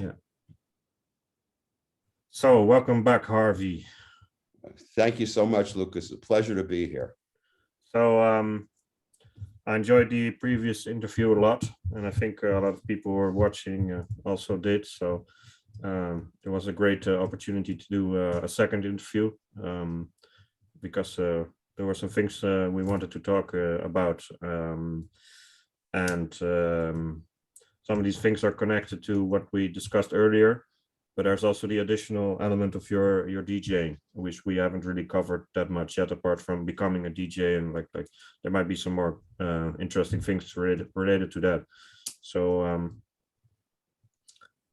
Yeah. So welcome back, Harvey. Thank you so much, Lucas. A pleasure to be here. So I enjoyed the previous interview a lot, and I think a lot of people who were watching also did. So it was a great opportunity to do a second interview because there were some things we wanted to talk about, and some of these things are connected to what we discussed earlier. But there's also the additional element of your DJing, which we haven't really covered that much yet, apart from becoming a DJ, and like there might be some more interesting things related to that. So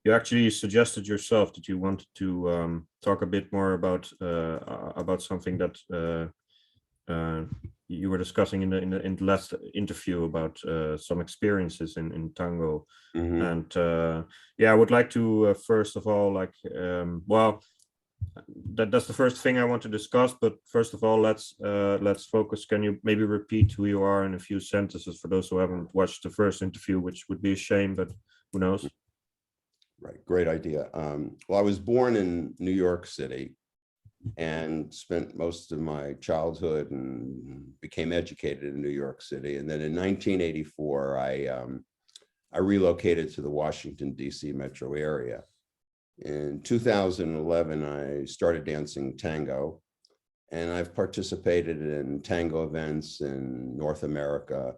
you actually suggested yourself that you wanted to talk a bit more about something that you were discussing in the last interview about some experiences in tango. Mhm. And yeah, I would like to first of all, well, that's the first thing I want to discuss. But first of all, let's focus. Can you maybe repeat who you are in a few sentences for those who haven't watched the first interview, which would be a shame, but who knows? Right, great idea. Well, I was born in New York City and spent most of my childhood and became educated in New York City. And then in 1984, I relocated to the Washington, D.C. metro area. In 2011, I started dancing tango, and I've participated in tango events in North America,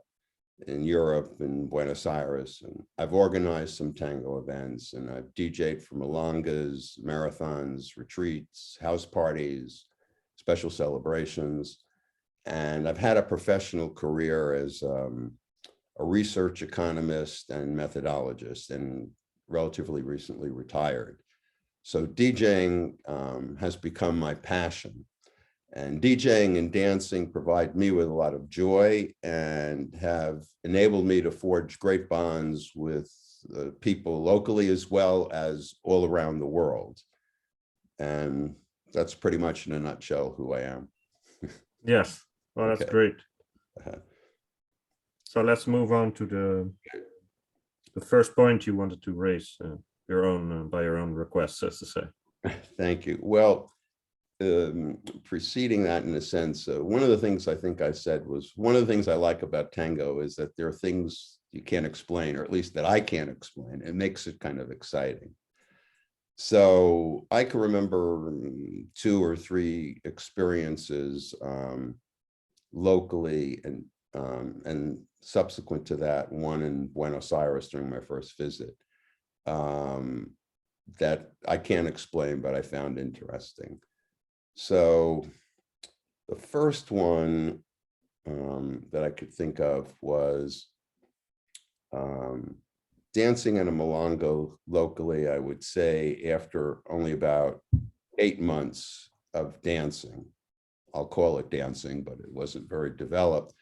in Europe, in Buenos Aires, and I've organized some tango events, and I've DJed for milongas, marathons, retreats, house parties, special celebrations, and I've had a professional career as a research economist and methodologist, and relatively recently retired. So DJing has become my passion. And DJing and dancing provide me with a lot of joy and have enabled me to forge great bonds with people locally as well as all around the world. And that's pretty much in a nutshell who I am. Yes, well, that's Okay. great. So let's move on to the first point you wanted to raise, your own by your own request, as to say. Thank you. Well, preceding that, in a sense, one of the things I think I said was, one of the things I like about tango is that there are things you can't explain, or at least that I can't explain. It makes it kind of exciting. So I can remember 2 or 3 experiences locally, and subsequent to that, one in Buenos Aires during my first visit, that I can't explain, but I found interesting. So the first one that I could think of was dancing in a milonga locally, I would say, after only about 8 months of dancing. I'll call it dancing, but it wasn't very developed.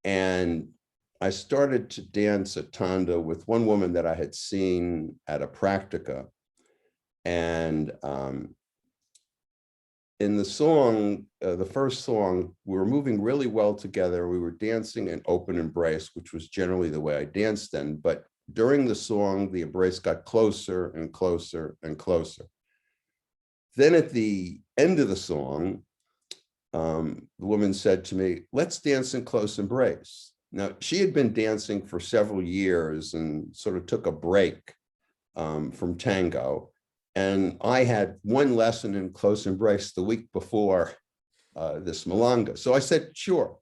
And I started to dance a tanda with one woman that I had seen at a practica. And in the song, the first song, we were moving really well together. We were dancing an open embrace, which was generally the way I danced then. But during the song, the embrace got closer and closer and closer. Then at the end of the song, the woman said to me, "Let's dance in close embrace." Now, she had been dancing for several years and sort of took a break from tango. And I had one lesson in close embrace the week before this milonga. So I said, sure.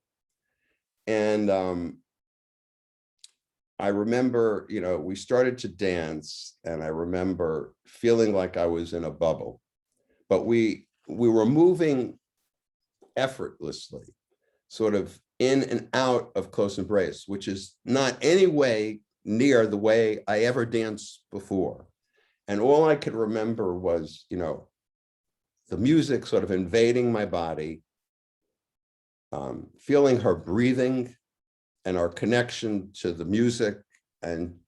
And I remember, we started to dance, and I remember feeling like I was in a bubble, but we were moving effortlessly, sort of in and out of close embrace, which is not any way near the way I ever danced before. And all I could remember was, the music sort of invading my body, feeling her breathing and our connection to the music, and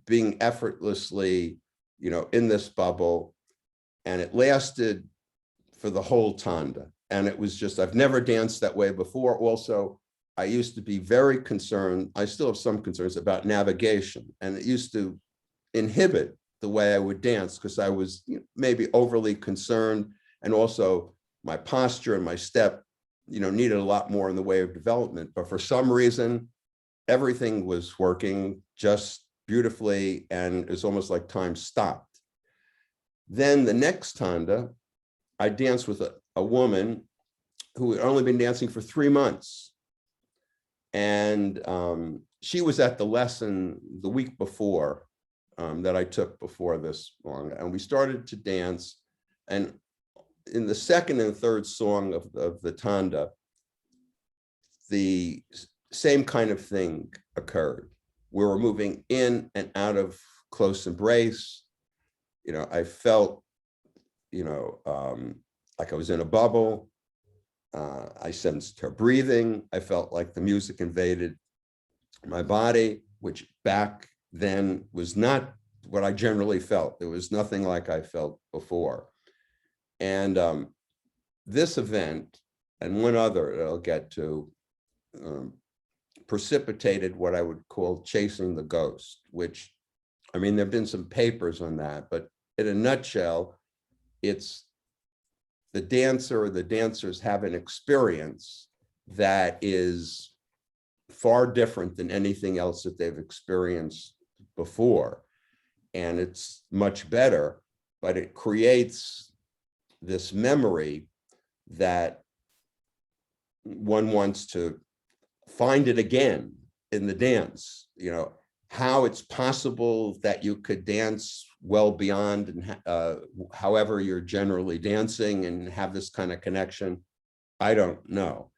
being effortlessly, in this bubble. And it lasted for the whole tanda. And it was just, I've never danced that way before. Also, I used to be very concerned, I still have some concerns about navigation, and it used to inhibit the way I would dance because I was maybe overly concerned, and also my posture and my step, needed a lot more in the way of development. But for some reason, everything was working just beautifully, and it's almost like time stopped. Then the next tanda, I danced with a woman who had only been dancing for 3 months. And she was at the lesson the week before that I took before this song. And we started to dance. And in the second and third song of the tanda, the same kind of thing occurred. We were moving in and out of close embrace. I felt, like I was in a bubble. I sensed her breathing. I felt like the music invaded my body, which back then was not what I generally felt. There was nothing like I felt before. And this event and one other that I'll get to precipitated what I would call chasing the ghost, which, there've been some papers on that, but in a nutshell, it's the dancer or the dancers have an experience that is far different than anything else that they've experienced before. And it's much better, but it creates this memory that one wants to find it again in the dance, how it's possible that you could dance well beyond and however you're generally dancing and have this kind of connection. I don't know,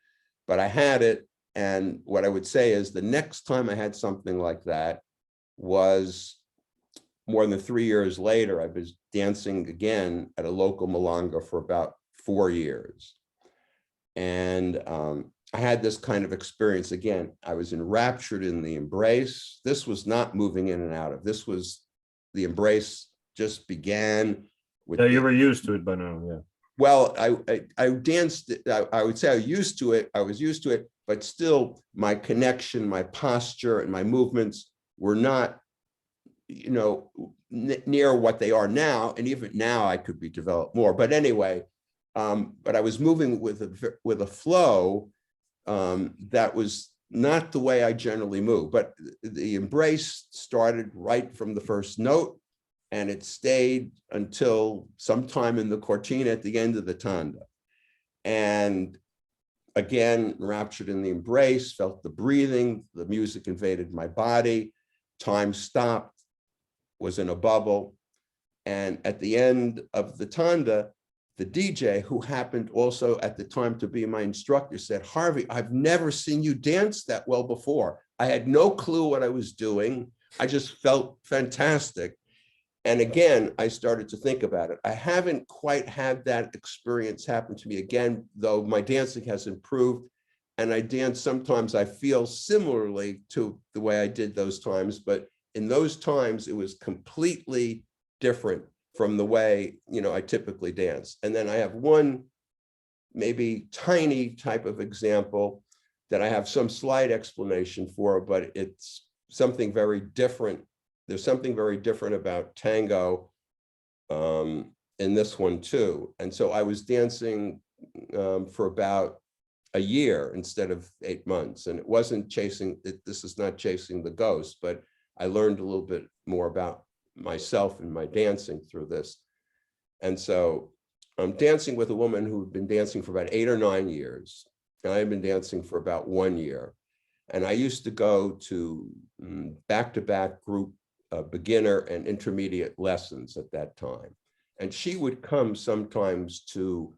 but I had it. And what I would say is the next time I had something like that was more than 3 years later. I was dancing again at a local milonga for about 4 years. And I had this kind of experience again. I was enraptured in the embrace. This was not moving in and out of. This was the embrace just began with. Yeah, you were used to it by now. Yeah. Well, I danced. I would say I was used to it, but still my connection, my posture, and my movements were not, near what they are now. And even now, I could be developed more. But anyway, but I was moving with a flow that was not the way I generally move. But the embrace started right from the first note, and it stayed until sometime in the cortina at the end of the tanda. And again, enraptured in the embrace, felt the breathing, the music invaded my body, time stopped, was in a bubble. And at the end of the tanda, the DJ, who happened also at the time to be my instructor, said, "Harvey, I've never seen you dance that well before." I had no clue what I was doing. I just felt fantastic. And again, I started to think about it. I haven't quite had that experience happen to me again, though my dancing has improved. And I dance sometimes, I feel similarly to the way I did those times. But in those times, it was completely different from the way, I typically dance. And then I have one maybe tiny type of example that I have some slight explanation for, but it's something very different. There's something very different about tango in this one too. And so I was dancing for about a year instead of 8 months. And it wasn't chasing, this is not chasing the ghost, but I learned a little bit more about myself and my dancing through this. And so I'm dancing with a woman who had been dancing for about 8 or 9 years. And I had been dancing for about 1 year. And I used to go to back-to-back group beginner and intermediate lessons at that time. And she would come sometimes to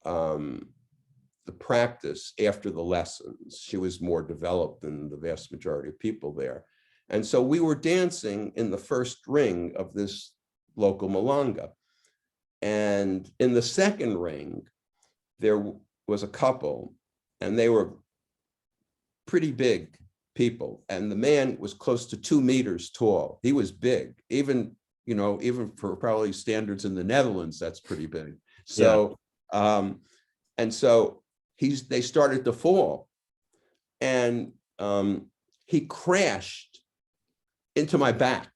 the practice after the lessons. She was more developed than the vast majority of people there. And so we were dancing in the first ring of this local milonga. And in the second ring, there was a couple, and they were pretty big people. And the man was close to 2 meters tall. He was big, even for probably standards in the Netherlands, that's pretty big. So, yeah. And so they started to fall, and he crashed into my back.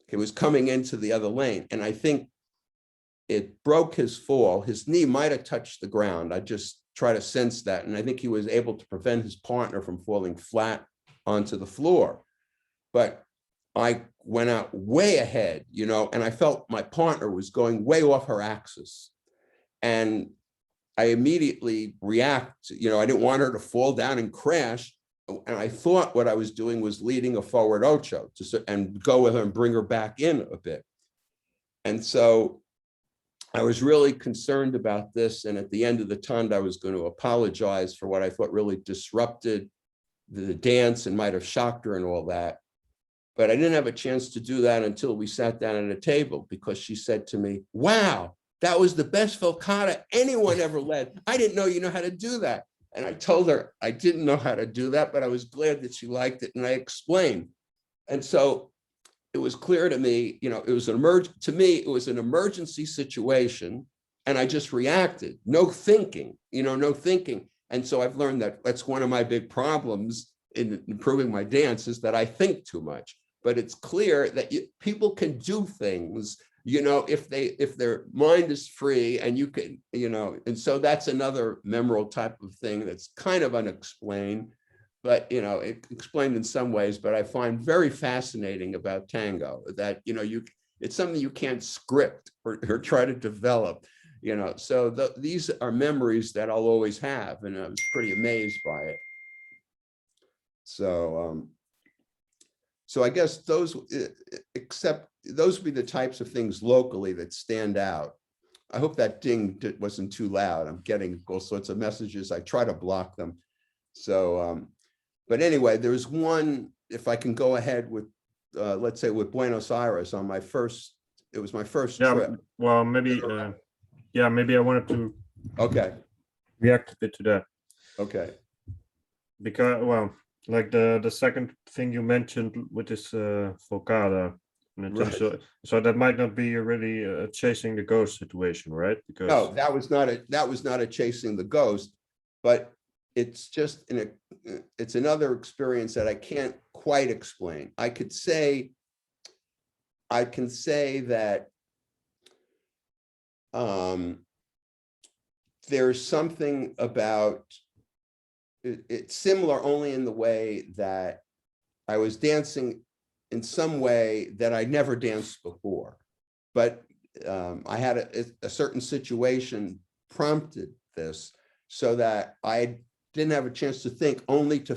he was coming into the other lane. And I think it broke his fall. His knee might have touched the ground. I just try to sense that. And I think he was able to prevent his partner from falling flat onto the floor. But I went out way ahead, you know, and I felt my partner was going way off her axis. And I immediately react, you know, I didn't want her to fall down and crash. And I thought what I was doing was leading a forward ocho and go with her and bring her back in a bit. And so I was really concerned about this. And at the end of the tanda, I was going to apologize for what I thought really disrupted the dance and might have shocked her and all that. But I didn't have a chance to do that until we sat down at a table, because she said to me, wow, that was the best filcata anyone ever led. I didn't know you know how to do that. And I told her I didn't know how to do that, but I was glad that she liked it. And I explained. And so it was clear to me, you know, it was it was an emergency situation. And I just reacted, no thinking, you know, no thinking. And so I've learned that that's one of my big problems in improving my dance, is that I think too much. But it's clear that people can do things, you know, if their mind is free, and you can, you know, and so that's another memorable type of thing that's kind of unexplained, but, you know, it explained in some ways, but I find very fascinating about tango that, you know, it's something you can't script or try to develop, you know, so these are memories that I'll always have. And I was pretty amazed by it. So I guess those would be the types of things locally that stand out. I hope that ding wasn't too loud. I'm getting all sorts of messages. I try to block them. So, but anyway, there's one, if I can go ahead with, let's say with Buenos Aires on it was my first trip. Well, maybe, maybe I wanted to react a bit to that. Okay. Because, well, like the second thing you mentioned with this Volcada, right. So that might not be really a chasing the ghost situation, right? Because no, that was not a chasing the ghost, but it's just it's another experience that I can't quite explain. I can say that there's something about it's similar only in the way that I was dancing in some way that I never danced before, but I had a certain situation prompted this, so that I didn't have a chance to think, only to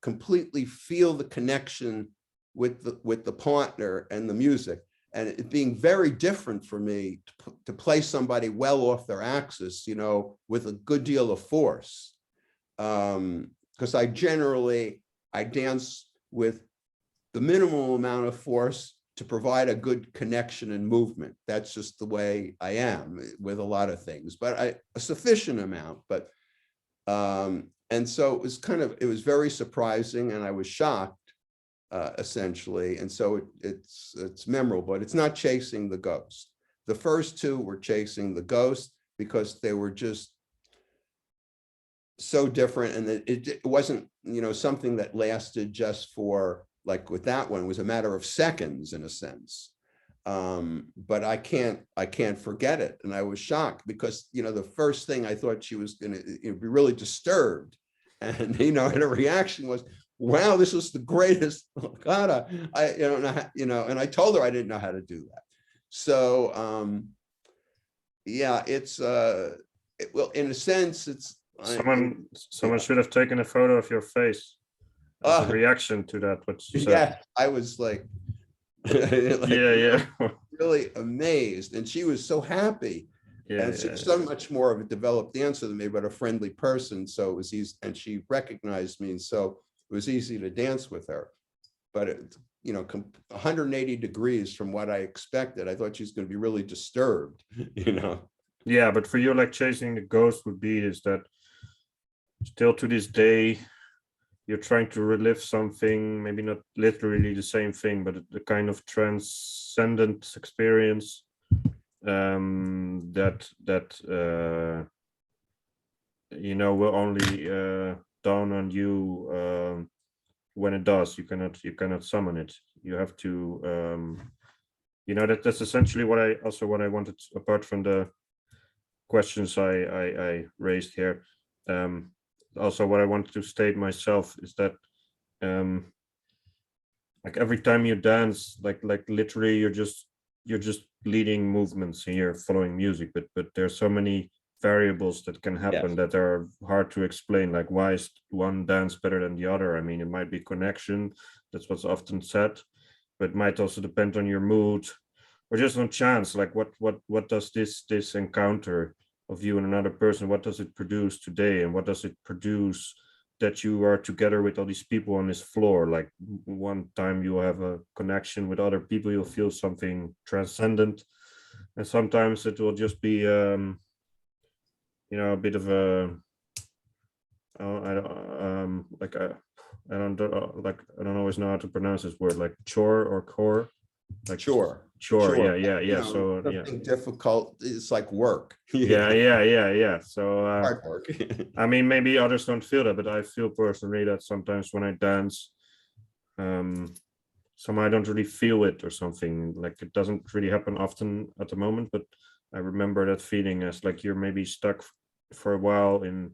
completely feel the connection with the partner and the music, and it being very different for me to play somebody well off their axis, you know, with a good deal of force. Because I dance with the minimal amount of force to provide a good connection and movement. That's just the way I am with a lot of things, but a sufficient amount. But and so it was very surprising, and I was shocked, essentially. And so it's memorable, but it's not chasing the ghost. The first two were chasing the ghost because they were just so different, and it wasn't, you know, something that lasted just for, like with that one, it was a matter of seconds in a sense. But I can't forget it. And I was shocked because, you know, the first thing I thought she was going to be really disturbed, and, you know, and her reaction was, wow, this was the greatest. God, I you know, and I told her I didn't know how to do that. So yeah, it's well, in a sense, it's someone should have taken a photo of your face as a reaction to that, what you said. Yeah, I was like, yeah, really amazed, and she was so happy. And she's so much more of a developed dancer than me, but a friendly person. So it was easy, and she recognized me, and so it was easy to dance with her. But it, you know, 180 degrees from what I expected. I thought she was going to be really disturbed, you know. Yeah, but for you, like chasing the ghost would be is that still to this day you're trying to relive something, maybe not literally the same thing, but the kind of transcendent experience that you know will only dawn on you when it does. You cannot summon it. You have to you know, that's essentially what I wanted, apart from the questions I raised here. Also, what I wanted to state myself is that, like every time you dance, like literally you're just leading movements and you're following music, but there's so many variables that can happen Yes. that are hard to explain. Like, why is one dance better than the other? I mean, it might be connection, that's what's often said, but it might also depend on your mood or just on chance. Like, what does this encounter of you and another person, what does it produce today, and what does it produce that you are together with all these people on this floor? Like, one time you have a connection with other people, you'll feel something transcendent, and sometimes it will just be a bit of a, I don't like I don't like I don't always know how to pronounce this word, like chore or core, like Sure. chore. Sure. Yeah. So yeah. Something difficult. It's like work. Yeah. So Hard work. I mean, maybe others don't feel that, but I feel personally that sometimes when I dance, somehow I don't really feel it or something. Like, it doesn't really happen often at the moment, but I remember that feeling as like you're maybe stuck for a while in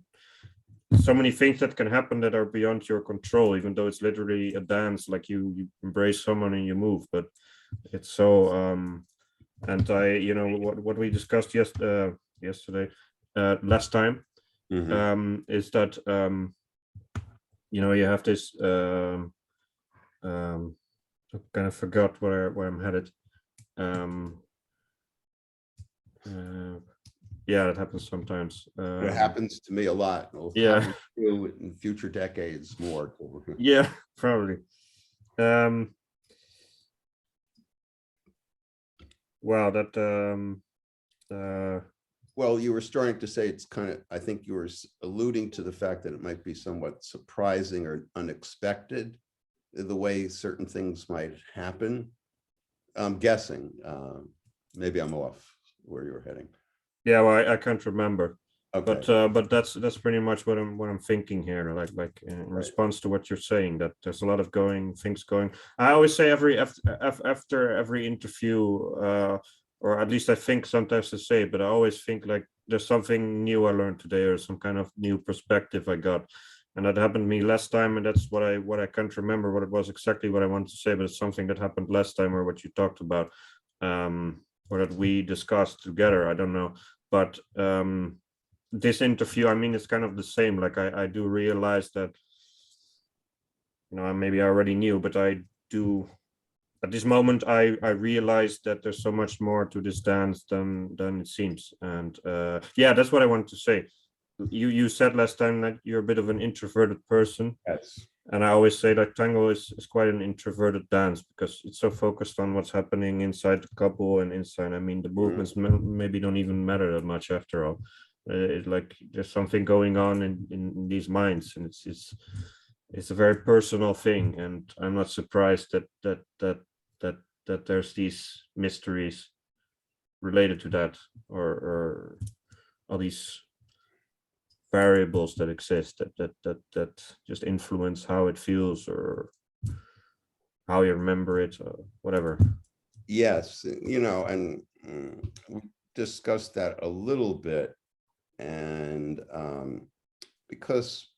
so many things that can happen that are beyond your control, even though it's literally a dance. Like, you embrace someone and you move, but it's so and I, what we discussed yesterday, last time, Mhm. is that you have this I kind of forgot where I'm headed. um uh, yeah, that happens sometimes. It happens to me a lot. It'll Yeah. happen to you in future decades more. Yeah, probably. um wow, that Well, you were starting to say it's kind of, I think you were alluding to the fact that it might be somewhat surprising or unexpected, the way certain things might happen. I'm guessing, maybe I'm off where you were heading. yeah, well, I can't remember, Okay, but that's pretty much what I'm thinking here. Like in right. response to what you're saying, that there's a lot of things going. I always say after every interview, or at least I think sometimes to say, but I always think like there's something new I learned today, or some kind of new perspective I got. And that happened to me last time, and that's what I can't remember what it was exactly what I wanted to say, but it's something that happened last time, or what you talked about, or that we discussed together. I don't know, but this interview, I mean, it's kind of the same. Like, I do realize that, maybe I already knew, but I do at this moment, I realize that there's so much more to this dance than it seems. And yeah, that's what I wanted to say. You said last time that you're a bit of an introverted person, Yes. and I always say that tango is quite an introverted dance, because it's so focused on what's happening inside the couple and inside. I mean, the Mhm. movements maybe don't even matter that much after all. It's like there's something going on in these minds, and it's a very personal thing. And I'm not surprised that that there's these mysteries related to that, or all these variables that exist that just influence how it feels, or how you remember it, or whatever. Yes, and we discussed that a little bit. And because,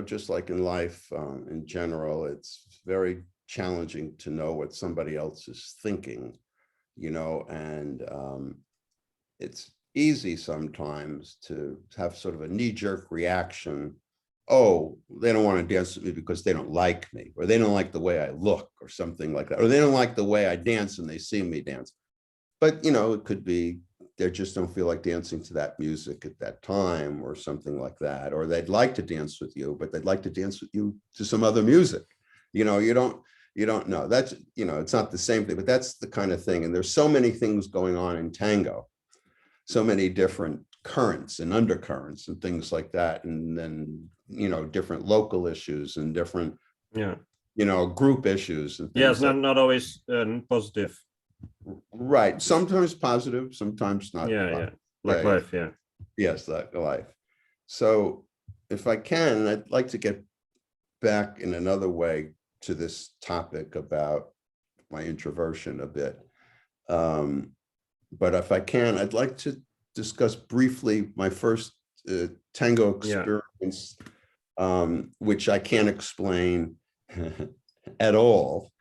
just like in life, in general, it's very challenging to know what somebody else is thinking, and it's easy sometimes to have sort of a knee-jerk reaction. Oh, they don't want to dance with me because they don't like me, or they don't like the way I look, or something like that, or they don't like the way I dance and they see me dance. But, it could be they just don't feel like dancing to that music at that time, or something like that. Or they'd like to dance with you, but they'd like to dance with you to some other music. You don't know. That's, it's not the same thing, but that's the kind of thing. And there's so many things going on in tango, so many different currents and undercurrents and things like that. And then, different local issues and different, Yeah. group issues and Yeah, it's things like. not always positive. Right. Sometimes positive, sometimes not. Yeah, Yeah, like yeah. life. Yeah. Yes, that life. So if I can, I'd like to get back in another way to this topic about my introversion a bit. But if I can, I'd like to discuss briefly my first tango Yeah. experience, which I can't explain at all.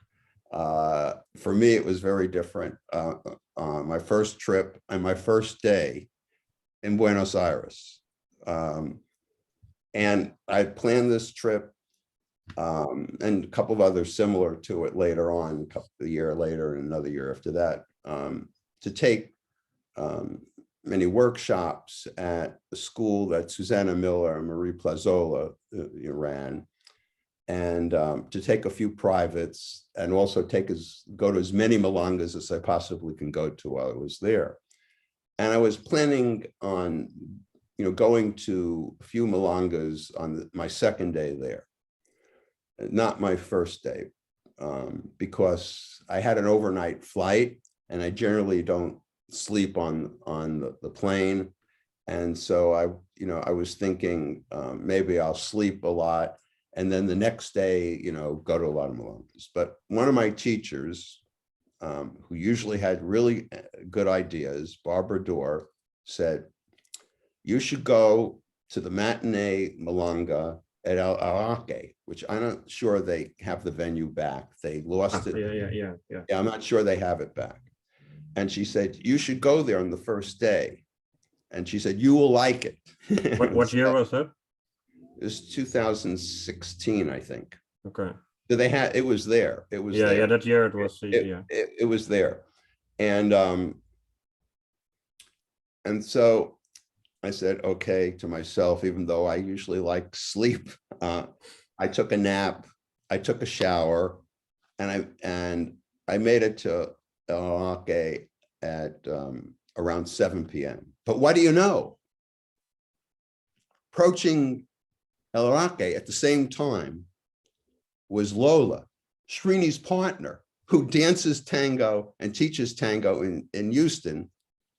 For me, it was very different. My first trip and my first day in Buenos Aires. And I planned this trip and a couple of others similar to it later on, a year later and another year after that, to take many workshops at a school that Susanna Miller and Marie Plazola ran, and to take a few privates and also go to as many milongas as I possibly can go to while I was there. And I was planning on, going to a few milongas on my second day there, not my first day, because I had an overnight flight and I generally don't sleep on the plane. And so I was thinking maybe I'll sleep a lot and then the next day, go to a lot of milongas. But one of my teachers, who usually had really good ideas, Barbara Dorr, said, you should go to the matinee milonga at El Araque, which I'm not sure they have the venue back. They lost it. Yeah, I'm not sure they have it back. And she said, you should go there on the first day. And she said, you will like it. What year was that? It was 2016, I think. Okay. So it was there. It was there. Yeah, that year it was. It was there. And so I said, okay, to myself, even though I usually like sleep, I took a nap, I took a shower, and I made it to El Araque at around 7 p.m. But what do you know? Approaching El Araque at the same time was Lola, Srini's partner, who dances tango and teaches tango in Houston,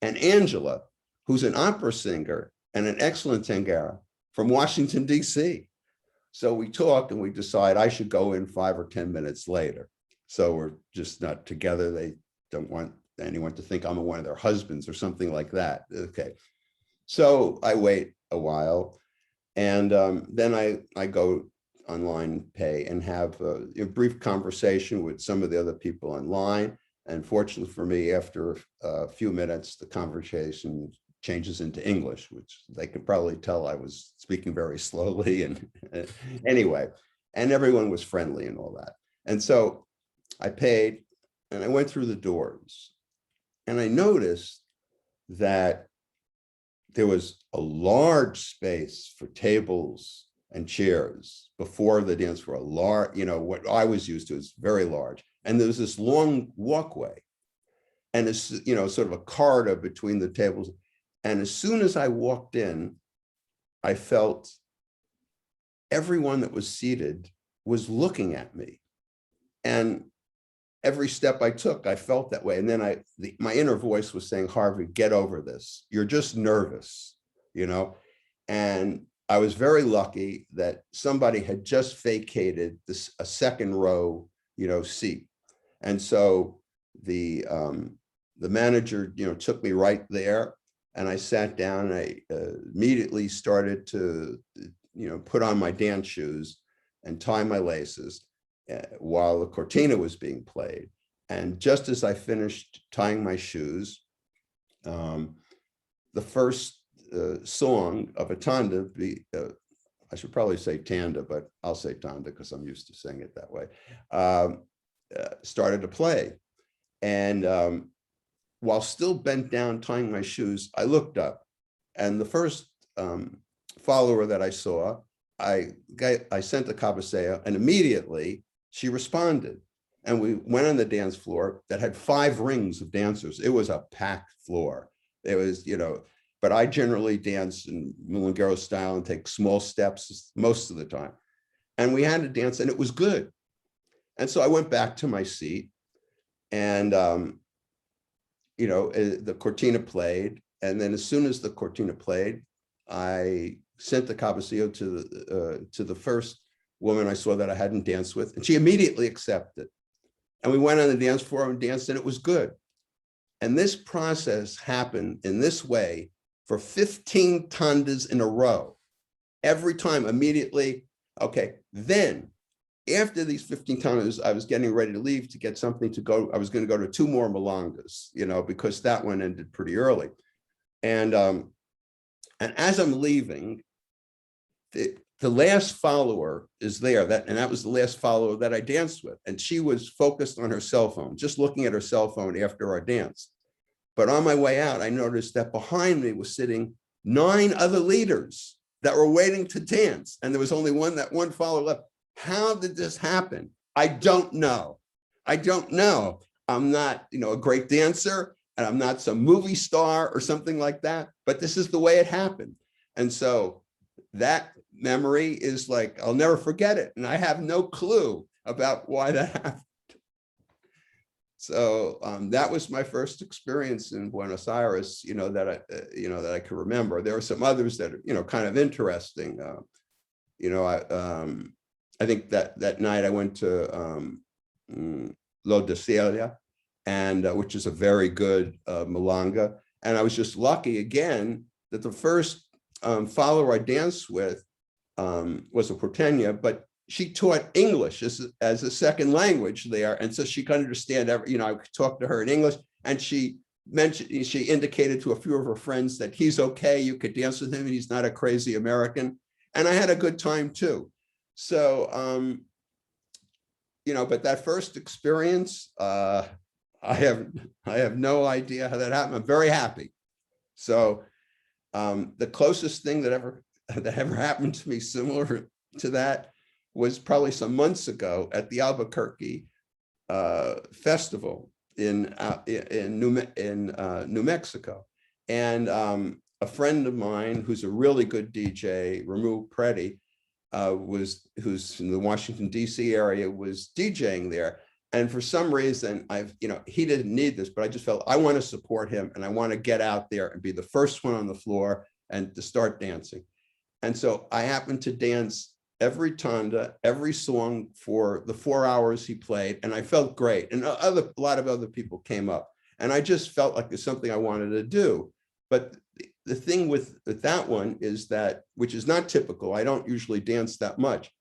and Angela, who's an opera singer and an excellent tangera from Washington, D.C. So we talk and we decide I should go in 5 or 10 minutes later. So we're just not together. They don't want anyone to think I'm one of their husbands or something like that. Okay. So I wait a while and then I go online, pay, and have a brief conversation with some of the other people online. And fortunately for me, after a few minutes, the conversation changes into English, which they could probably tell I was speaking very slowly. And anyway, and everyone was friendly and all that. And so I paid and I went through the doors and I noticed that there was a large space for tables and chairs before the dance floor, a large, what I was used to is very large. And there was this long walkway and it's, sort of a corridor between the tables. And as soon as I walked in, I felt everyone that was seated was looking at me. And every step I took, I felt that way. And then my inner voice was saying, Harvey, get over this. You're just nervous, And I was very lucky that somebody had just vacated a second row, seat. And so the manager, took me right there and I sat down and I immediately started to, put on my dance shoes and tie my laces while the cortina was being played. And just as I finished tying my shoes, the first song of a tanda, I should probably say tanda, but I'll say tanda because I'm used to saying it that way, started to play. And while still bent down tying my shoes, I looked up and the first follower that I saw, I sent the cabeceo and immediately she responded. And we went on the dance floor that had 5 rings of dancers. It was a packed floor. It was, but I generally dance in milonguero style and take small steps most of the time. And we had to dance and it was good. And so I went back to my seat and, the cortina played. And then as soon as the cortina played, I sent the cabeceo to the first woman I saw that I hadn't danced with. And she immediately accepted. And we went on the dance floor and danced and it was good. And this process happened in this way for 15 tandas in a row. Every time immediately, okay, then after these 15 tandas, I was getting ready to leave to get something to go. I was going to go to 2 more milongas, because that one ended pretty early. And as I'm leaving, the last follower is there, and that was the last follower that I danced with. And she was focused on her cell phone, just looking at her cell phone after our dance. But on my way out, I noticed that behind me was sitting 9 other leaders that were waiting to dance. And there was only one follower left. How did this happen? I don't know. I'm not, a great dancer, and I'm not some movie star or something like that, but this is the way it happened. And so that memory is like, I'll never forget it. And I have no clue about why that happened. So that was my first experience in Buenos Aires, that I can remember. There were some others that are, kind of interesting. I think that night I went to Lo de Celia, and which is a very good milonga. And I was just lucky again that the first follower I danced with was a porteña, but she taught English as a second language there. And so she could understand I could talk to her in English, and she indicated to a few of her friends that he's okay, you could dance with him, and he's not a crazy American. And I had a good time too. So, but that first experience, I have no idea how that happened. I'm very happy. So the closest thing that ever happened to me similar to that was probably some months ago at the Albuquerque festival in New Mexico. And a friend of mine who's a really good DJ, Ramu Preddy, who's in the Washington, D.C. area, was DJing there. And for some reason, he didn't need this, but I just felt I want to support him, and I want to get out there and be the first one on the floor and to start dancing. And so I happened to dance every tanda, every song for the 4 hours he played, and I felt great. And a lot of other people came up, and I just felt like there's something I wanted to do. But the thing with that one is that, which is not typical, I don't usually dance that much,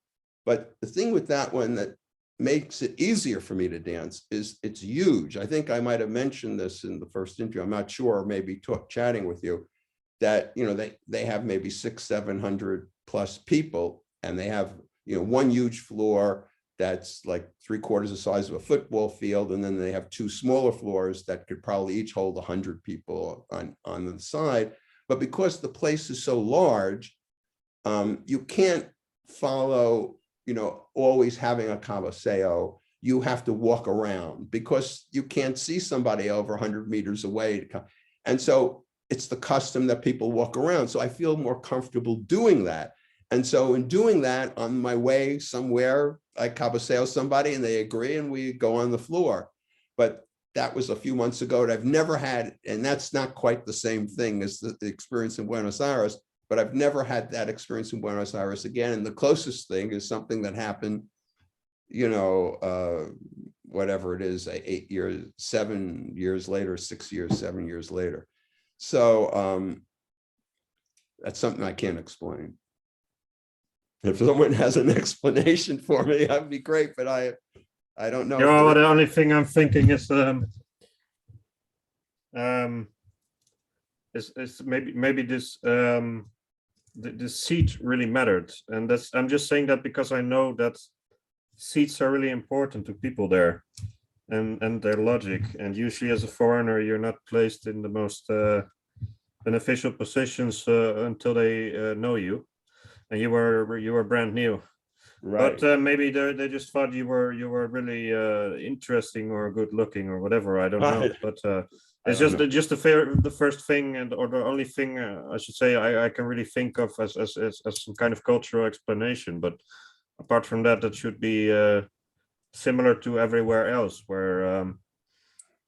but the thing with that one that makes it easier for me to dance is it's huge. I think I might have mentioned this in the first interview, I'm not sure, maybe chatting with you, that they have maybe 600-700 plus people, and they have one huge floor that's like 3/4 the size of a football field, and then they have 2 smaller floors that could probably each hold 100 people on the side. But because the place is so large, you can't follow always having a cabeceo. You have to walk around because you can't see somebody over 100 meters away. And so it's the custom that people walk around. So I feel more comfortable doing that. And so in doing that, on my way somewhere, I cabeceo somebody and they agree and we go on the floor. But that was a few months ago, and I've never had, and that's not quite the same thing as the experience in Buenos Aires, but I've never had that experience in Buenos Aires again. And the closest thing is something that happened, whatever it is, 8 years, 7 years later, 6 years, 7 years later. So that's something I can't explain. If someone has an explanation for me, that'd be great, but I don't know. The only thing I'm thinking is maybe this the seat really mattered, and I'm just saying that because I know that seats are really important to people there, and their logic. And usually, as a foreigner, you're not placed in the most beneficial positions until they know you, and you were brand new. Right. But maybe they just thought you were really interesting or good looking or whatever. I don't know. But it's just the first thing, or the only thing I should say I can really think of as some kind of cultural explanation. But apart from that, that should be similar to everywhere else, where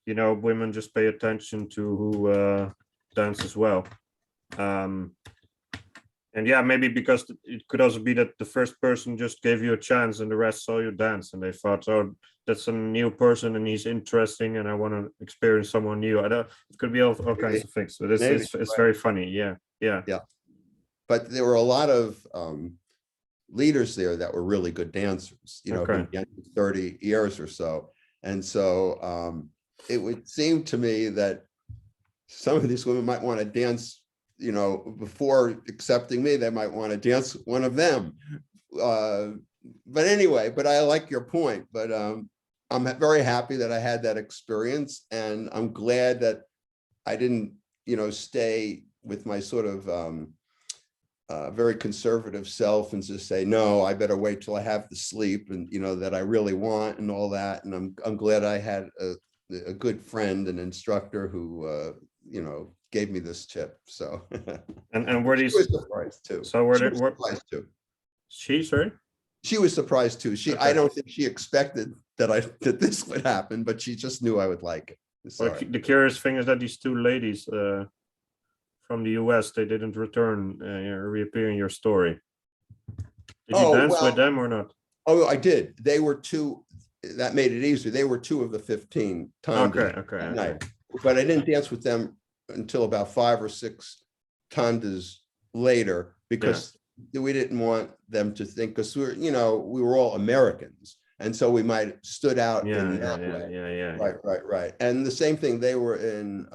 women just pay attention to who dances well. And yeah, maybe because it could also be that the first person just gave you a chance and the rest saw you dance and they thought, oh, that's a new person and he's interesting and I want to experience someone new. I don't, it could be all kinds of things, but Maybe, it's right. very funny. Yeah. Yeah. Yeah. But there were a lot of leaders there that were really good dancers, you know, Okay. been dancing 30 years or so. And so it would seem to me that some of these women might want to dance, you know, before accepting me, they might want to dance one of them. But anyway, but I like your point, but I'm very happy that I had that experience, and I'm glad that I didn't, you know, stay with my sort of very conservative self and just say, no, I better wait till I have the sleep and, you know, that I really want and all that. And I'm glad I had a good friend and instructor who, you know, gave me this tip. So, And were she these, was surprised too. so were She there, was what, surprised too. sorry? She was surprised too. I Okay. don't think she expected that this would happen, but she just knew I would like it. Well, Sorry. the curious thing is that these two ladies from the US, they didn't return, reappear in your story. Did you Oh, dance with well, them or not? oh, I did. They were two, that made it easier. They were two of the 15 Okay, tandas okay, that okay. night. But I didn't dance with them until about 5 or 6 tandas later, because we didn't want them to think, because we were all Americans. And so we might have stood out in that way. Yeah. Right. And the same thing, they were in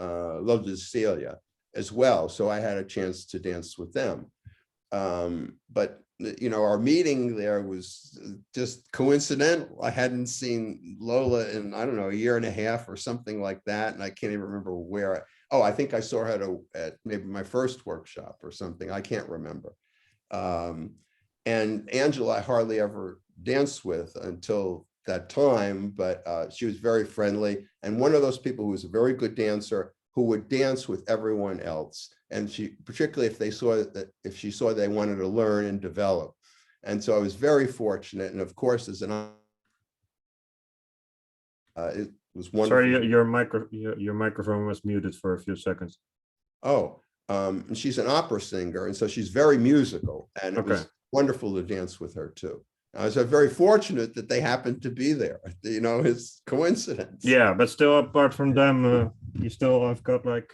Celia as well. So I had a chance to dance with them. But you know, our meeting there was just coincidental. I hadn't seen Lola in, I don't know, a year and a half or something like that. And I can't even remember where. I think I saw her at maybe my first workshop or something. I can't remember. And Angela, I hardly ever danced with until that time, but she was very friendly. And one of those people who was a very good dancer, who would dance with everyone else. And she, particularly if she saw they wanted to learn and develop. And so I was very fortunate. And of course, it was wonderful. Sorry, your microphone was muted for a few seconds. And she's an opera singer, and so she's very musical, and it was wonderful to dance with her too. I was very fortunate that they happened to be there. You know, it's coincidence. Yeah, but still, apart from them, you still have got like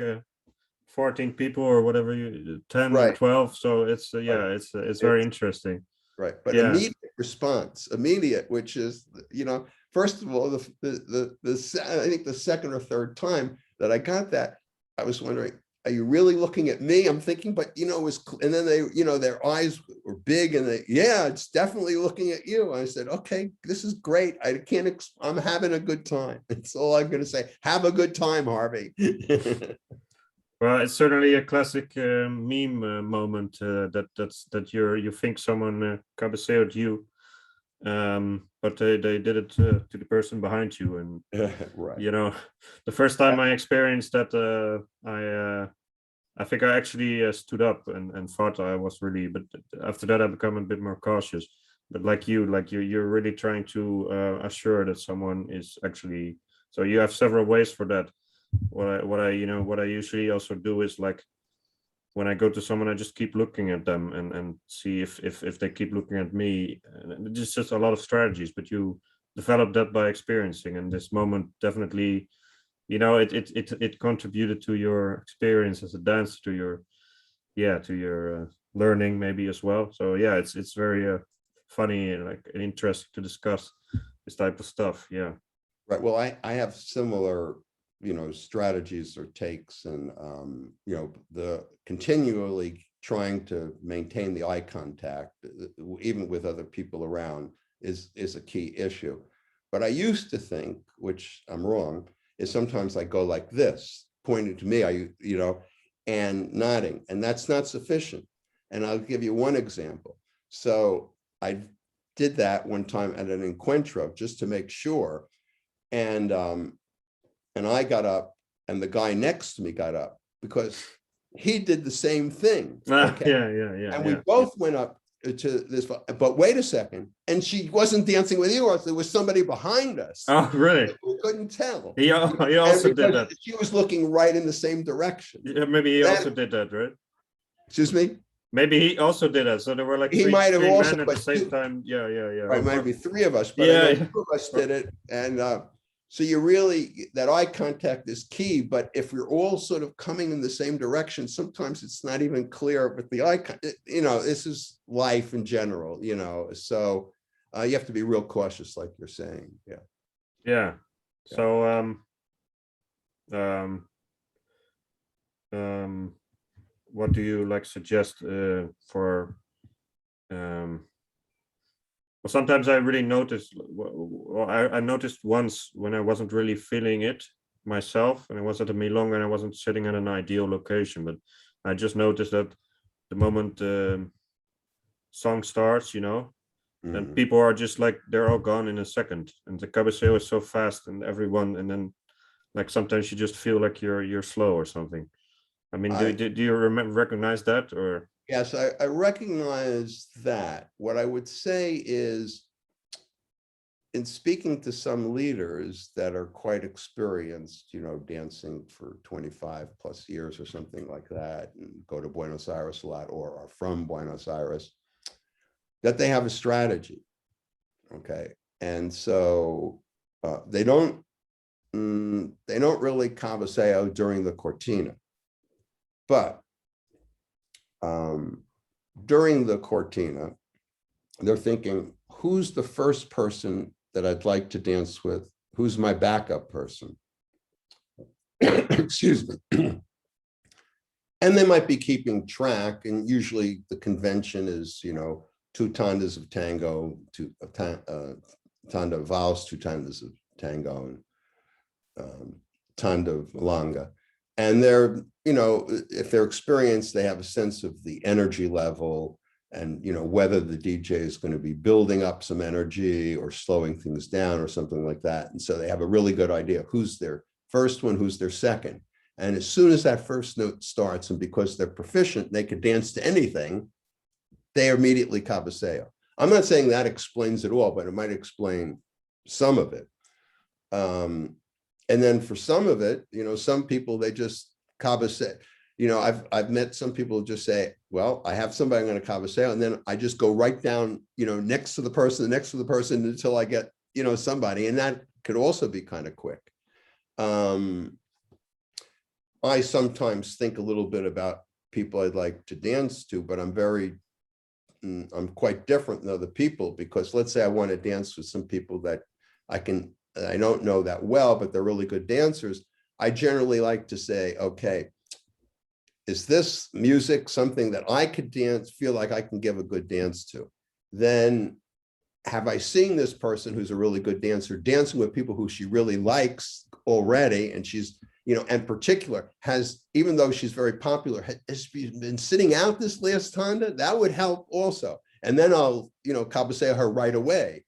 14 people or whatever, 10 or 12. So it's it's very interesting. Right, but immediate response, which is, you know, first of all, I think the second or third time that I got that, I was wondering, are you really looking at me? I'm thinking, but you know, and then they, you know, their eyes were big and it's definitely looking at you. I said, okay, this is great. I'm having a good time. That's all I'm going to say. Have a good time, Harvey. Well, it's certainly a classic meme moment that you think someone cabeceoed you, but they did it to the person behind you, and right. You know, the first time I experienced that, I think I actually stood up and thought I was really, but after that I become a bit more cautious. But like you're really trying to assure that someone is actually. So you have several ways for that. What I usually also do is, like, when I go to someone, I just keep looking at them and see if they keep looking at me. And it's just a lot of strategies, but you develop that by experiencing. And this moment definitely, you know, it contributed to your experience as a dancer, to your learning maybe as well. So yeah, it's very funny and like interesting to discuss this type of stuff. Yeah. Right. Well, I have similar, you know, strategies or takes, and you know, the continually trying to maintain the eye contact, even with other people around, is a key issue. But I used to think, which I'm wrong, is sometimes I go like this, pointing to me, you know, and nodding, and that's not sufficient. And I'll give you one example. So I did that one time at an encuentro just to make sure, and I got up, and the guy next to me got up because he did the same thing. Okay. Yeah. And we both went up to this, but wait a second. And she wasn't dancing with you, or there was somebody behind us. Oh, really? We couldn't tell. He also did that. She was looking right in the same direction. Yeah, maybe he also did that, right? Excuse me? maybe he also did that. So there were like He three might have three also, men at the but same time. Yeah, yeah, yeah. right, might be three of us, but I Yeah, know yeah. two of us did it. And so you really, that eye contact is key, but if you're all sort of coming in the same direction, sometimes it's not even clear with the eye contact. You know, this is life in general, you know, so you have to be real cautious, like you're saying. Yeah. Yeah. Yeah. So um, what do you like suggest for well, sometimes I really noticed, well, I noticed once when I wasn't really feeling it myself, and I was at a Milong and I wasn't sitting at an ideal location, but I just noticed that the moment song starts, you know, then Mhm. people are just like, they're all gone in a second. And the cabeceo is so fast and everyone, and then like sometimes you just feel like you're slow or something. I mean, do you recognize that or? Yes, I recognize that. What I would say is, in speaking to some leaders that are quite experienced, you know, dancing for 25 plus years or something like that, and go to Buenos Aires a lot or are from Buenos Aires, that they have a strategy. Okay. And so they don't really cabeceo during the cortina, but during the cortina, they're thinking, who's the first person that I'd like to dance with? Who's my backup person? Excuse me. And they might be keeping track. And usually the convention is, you know, 2 tandas of tango, tanda of vals, 2 tandas of tango, and tanda of langa. And they're, you know, if they're experienced, they have a sense of the energy level and, you know, whether the DJ is going to be building up some energy or slowing things down or something like that. And so they have a really good idea who's their first one, who's their second. And as soon as that first note starts, and because they're proficient, they could dance to anything, they immediately cabeceo. I'm not saying that explains it all, but it might explain some of it. And then for some of it, you know, some people, they just cabeceo. You know, I've met some people just say, well, I have somebody I'm going to cabeceo, and then I just go right down, you know, next to the person until I get, you know, somebody. And that could also be kind of quick. I sometimes think a little bit about people I'd like to dance to, but I'm quite different than other people, because let's say I want to dance with some people that I don't know that well, but they're really good dancers. I generally like to say, okay, is this music something that I could feel like I can give a good dance to? Then have I seen this person who's a really good dancer dancing with people who she really likes already, and she's, you know, in particular has, even though she's very popular, has been sitting out this last tanda? That would help also. And then I'll, you know, cabeceo her right away.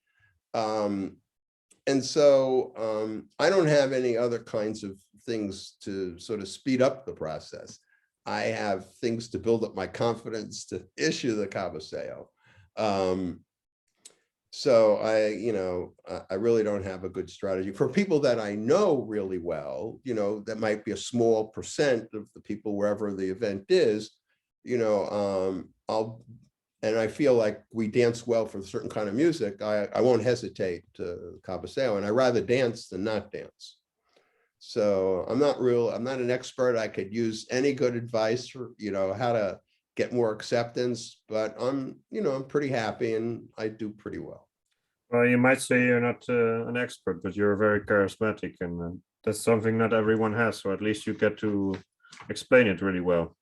And so I don't have any other kinds of things to sort of speed up the process. I have things to build up my confidence to issue the cabeceo. So I really don't have a good strategy. For people that I know really well, you know, that might be a small percent of the people wherever the event is, you know, and I feel like we dance well for a certain kind of music, I won't hesitate to cabeceo, and I rather dance than not dance. So I'm not an expert. I could use any good advice for, you know, how to get more acceptance, but I'm pretty happy and I do pretty well. Well, you might say you're not an expert, but you're very charismatic, and that's something not everyone has. So at least you get to explain it really well.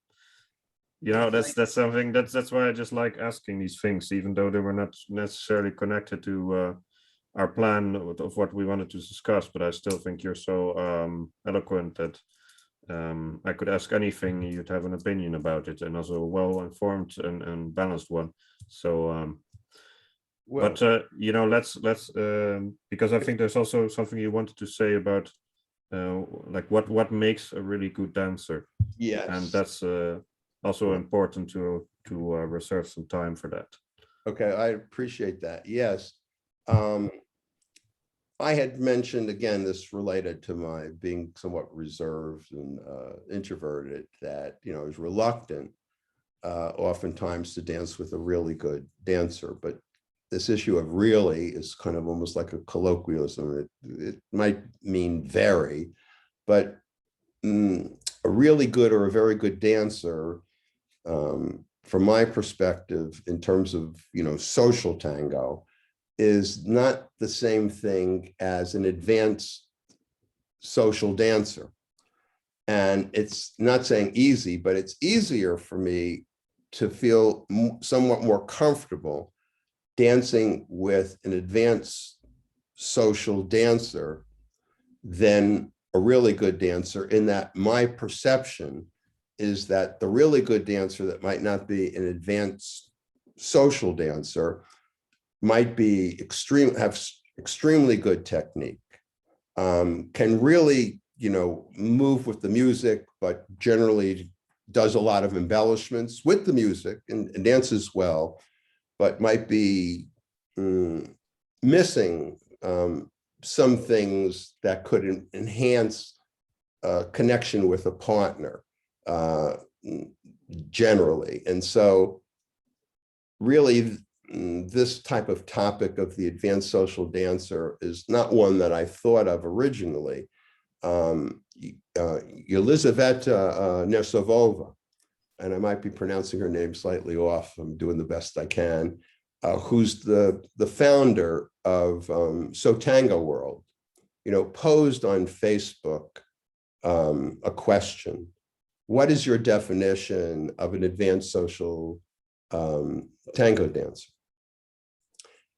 You know, that's something that's why I just like asking these things, even though they were not necessarily connected to our plan of what we wanted to discuss. But I still think you're so eloquent that I could ask anything, you'd have an opinion about it, and also a well-informed and balanced one. So, Well, but you know, let's because I think there's also something you wanted to say about like what makes a really good dancer, and yes. that's also important to reserve some time for that. Okay, I appreciate that. Yes. I had mentioned, again, this related to my being somewhat reserved and introverted, that, you know, I was reluctant oftentimes to dance with a really good dancer, but this issue of really is kind of almost like a colloquialism. It might mean very, but a really good or a very good dancer, from my perspective, in terms of, social tango, is not the same thing as an advanced social dancer. And it's not saying easy, but it's easier for me to feel somewhat more comfortable dancing with an advanced social dancer than a really good dancer, in that my perception is that the really good dancer that might not be an advanced social dancer might be have extremely good technique, can really, move with the music, but generally does a lot of embellishments with the music and dances well, but might be missing some things that could enhance connection with a partner generally. And so really, this type of topic of the advanced social dancer is not one that I thought of originally. Yelizaveta Nersovova, and I might be pronouncing her name slightly off, I'm doing the best I can, who's the founder of So Tango World, posed on Facebook a question: what is your definition of an advanced social tango dancer,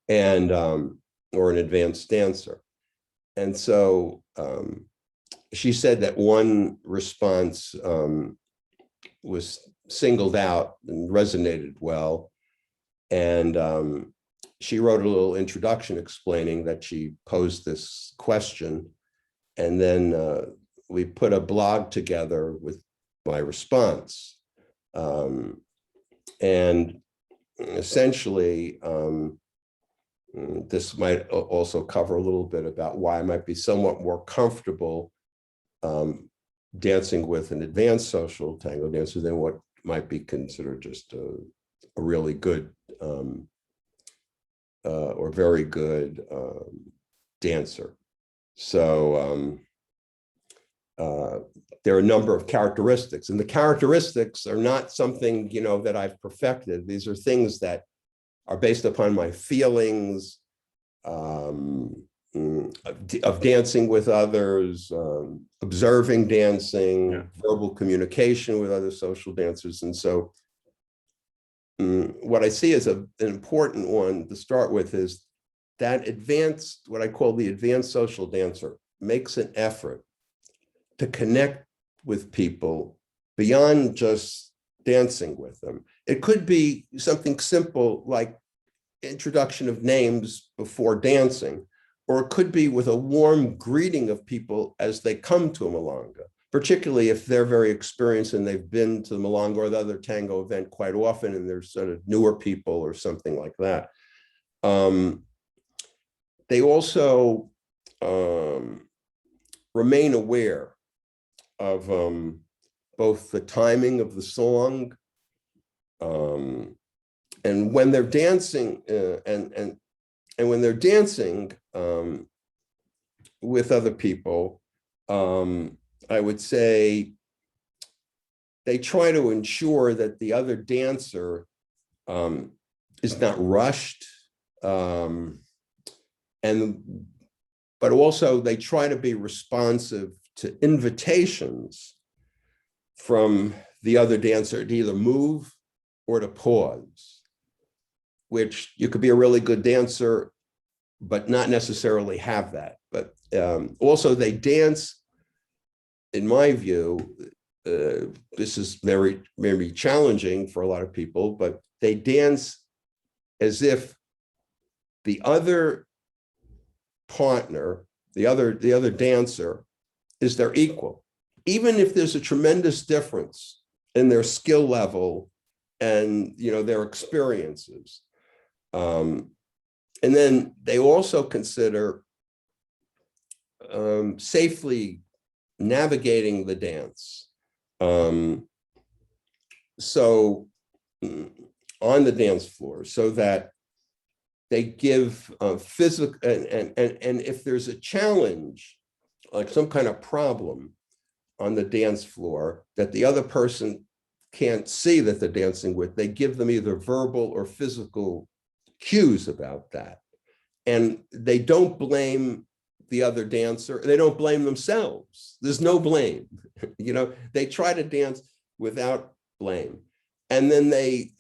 and or an advanced dancer? And so she said that one response was singled out and resonated well. And she wrote a little introduction explaining that she posed this question. And then we put a blog together with my response. And essentially, this might also cover a little bit about why I might be somewhat more comfortable dancing with an advanced social tango dancer than what might be considered just a really good or very good dancer. So there are a number of characteristics, and the characteristics are not something, that I've perfected. These are things that are based upon my feelings of dancing with others, observing dancing, verbal communication with other social dancers. And so what I see as an important one to start with is that advanced, what I call the advanced social dancer, makes an effort to connect with people beyond just dancing with them. It could be something simple like introduction of names before dancing, or it could be with a warm greeting of people as they come to a milonga, particularly if they're very experienced and they've been to the milonga or the other tango event quite often, and they're sort of newer people or something like that. They also remain aware of both the timing of the song, and when they're dancing, and when they're dancing with other people, I would say they try to ensure that the other dancer is not rushed, but also they try to be responsive to invitations from the other dancer to either move or to pause, which you could be a really good dancer, but not necessarily have that. But also they dance, in my view, this is very, very challenging for a lot of people, but they dance as if the other partner, the other dancer, is their equal, even if there's a tremendous difference in their skill level and their experiences. And then they also consider safely navigating the dance. So on the dance floor so that they give physical, and if there's a challenge, like some kind of problem on the dance floor that the other person can't see that they're dancing with, they give them either verbal or physical cues about that. And they don't blame the other dancer. They don't blame themselves. There's no blame. You know, they try to dance without blame. And then they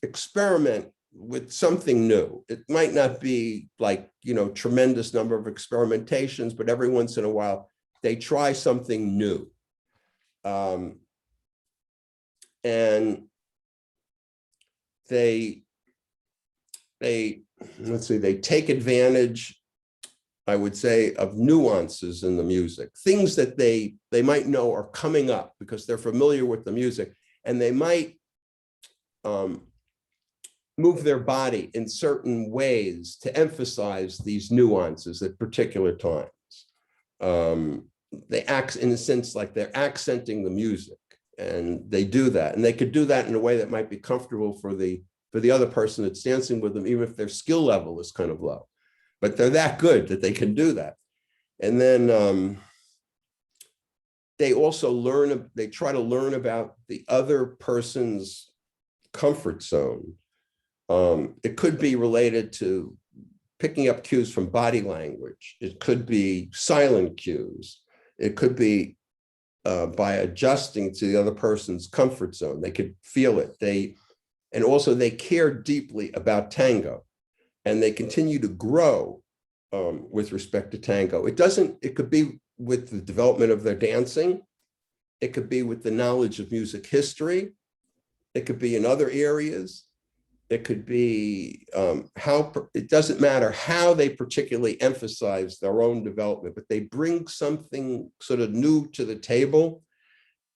experiment with something new. It might not be like, you know, tremendous number of experimentations, but every once in a while, they try something new. And they let's see, they take advantage, I would say, of nuances in the music, things that they might know are coming up because they're familiar with the music, and they might move their body in certain ways to emphasize these nuances at particular times. They act in a sense like they're accenting the music, and they do that. And they could do that in a way that might be comfortable for the other person that's dancing with them, even if their skill level is kind of low. But they're that good that they can do that. And then they also they try to learn about the other person's comfort zone. It could be related to picking up cues from body language. It could be silent cues. It could be by adjusting to the other person's comfort zone. They could feel it. And also they care deeply about tango, and they continue to grow with respect to tango. It could be with the development of their dancing. It could be with the knowledge of music history. It could be in other areas. It could be it doesn't matter how they particularly emphasize their own development, but they bring something sort of new to the table,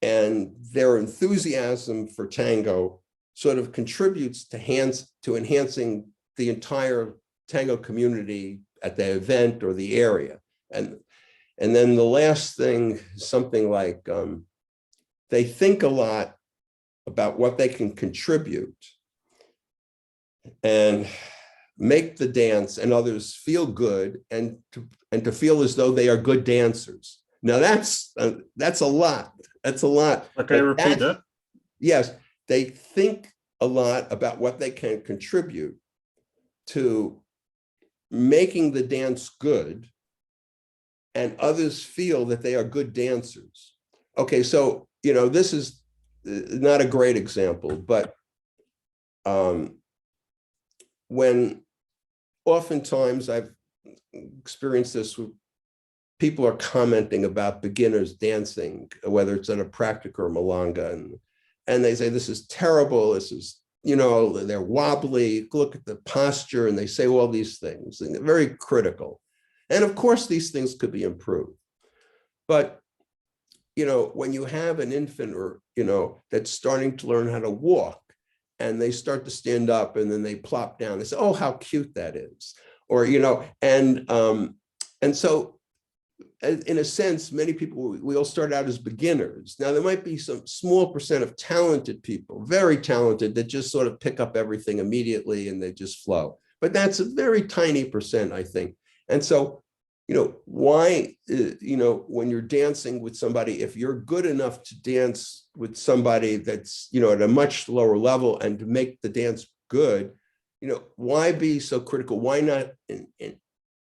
and their enthusiasm for tango sort of contributes to enhancing the entire tango community at the event or the area. And then the last thing, something like they think a lot about what they can contribute and make the dance and others feel good, and to feel as though they are good dancers. Now that's a lot. That's a lot. Okay, repeat that. Yes, they think a lot about what they can contribute to making the dance good, and others feel that they are good dancers. Okay, so, you know, this is not a great example, but when oftentimes I've experienced this with people are commenting about beginners dancing, whether it's at a practica or milonga, and they say, this is terrible. This is, you know, they're wobbly. Look at the posture, and they say all these things, and they're very critical. And of course, these things could be improved. But, you know, when you have an infant, or, you know, that's starting to learn how to walk, and they start to stand up and then they plop down, they say, oh, how cute that is. Or, you know, and so in a sense, many people, we all start out as beginners. Now, there might be some small percent of talented people, very talented, that just sort of pick up everything immediately and they just flow. But that's a very tiny percent, I think. And so, you know, why, you know, when you're dancing with somebody, if you're good enough to dance with somebody that's, you know, at a much lower level and to make the dance good, you know, why be so critical? Why not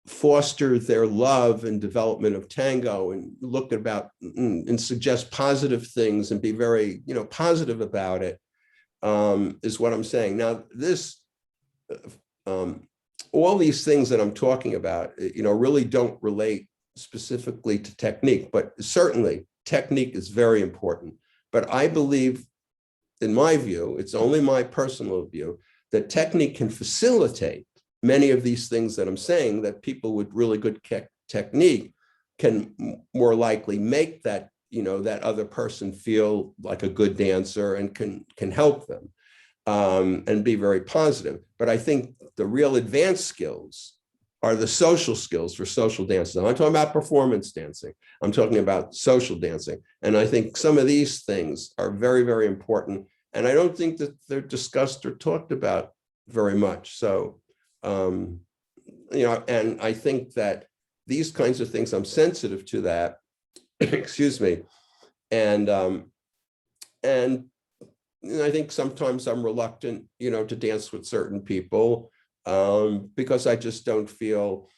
foster their love and development of tango, and look about and suggest positive things and be very, you know, positive about it, is what I'm saying. Now, this, all these things that I'm talking about, you know, really don't relate specifically to technique, but certainly technique is very important. But I believe, in my view, it's only my personal view, that technique can facilitate many of these things that I'm saying, that people with really good technique can more likely make that, you know, that other person feel like a good dancer, and can help them and be very positive. But I think the real advanced skills are the social skills for social dancing. I'm not talking about performance dancing. I'm talking about social dancing. And I think some of these things are very, very important. And I don't think that they're discussed or talked about very much. So, and I think that these kinds of things, I'm sensitive to that, excuse me. And I think sometimes I'm reluctant, to dance with certain people because I just don't feel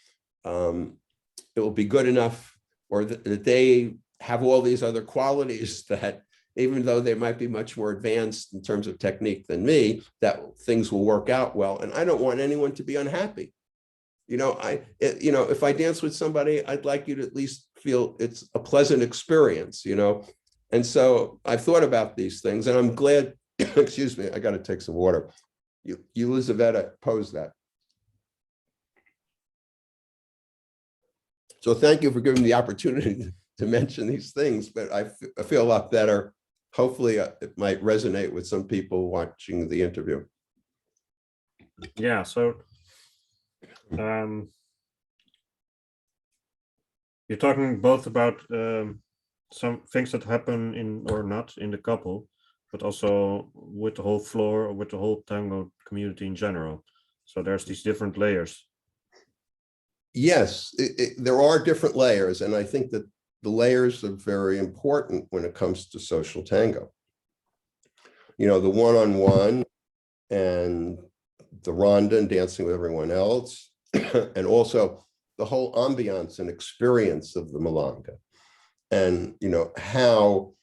it will be good enough, or that they have all these other qualities that, even though they might be much more advanced in terms of technique than me, that things will work out well. And I don't want anyone to be unhappy. If I dance with somebody, I'd like you to at least feel it's a pleasant experience, And so I've thought about these things, and I'm glad, excuse me, I got to take some water. You, Elizaveta, posed that. So thank you for giving me the opportunity to mention these things, but I feel a lot better. Hopefully it might resonate with some people watching the interview. Yeah, so you're talking both about some things that happen in or not in the couple, but also with the whole floor, or with the whole tango community in general. So there's these different layers. Yes, there are different layers, and I think that the layers are very important when it comes to social tango. The one-on-one and the ronda and dancing with everyone else, and also the whole ambiance and experience of the milonga, and how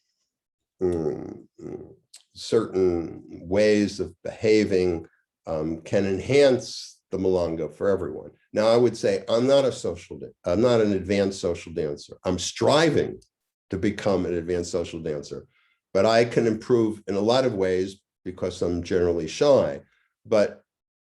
certain ways of behaving can enhance the milonga for everyone. Now, I would say I'm not an advanced social dancer. I'm striving to become an advanced social dancer, but I can improve in a lot of ways because I'm generally shy. But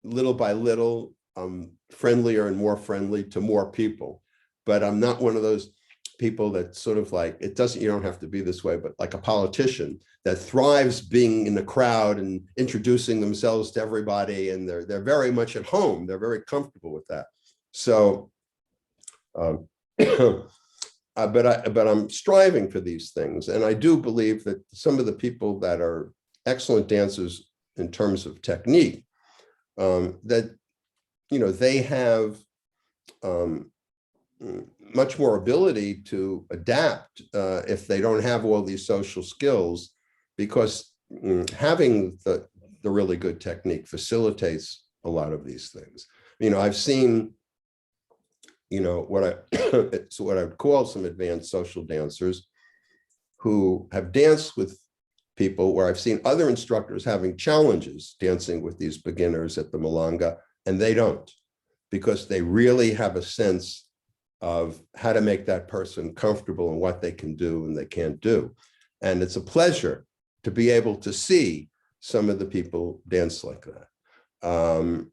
little by little, I'm friendlier and more friendly to more people. But I'm not one of those people that sort of like, you don't have to be this way, but like a politician that thrives being in the crowd and introducing themselves to everybody, and they're very much at home. They're very comfortable with that. So, but I'm striving for these things, and I do believe that some of the people that are excellent dancers in terms of technique, that they have much more ability to adapt if they don't have all these social skills, because having the really good technique facilitates a lot of these things. I've seen, what I would call some advanced social dancers who have danced with people where I've seen other instructors having challenges dancing with these beginners at the milonga, and they don't, because they really have a sense of how to make that person comfortable and what they can do and they can't do. And it's a pleasure to be able to see some of the people dance like that.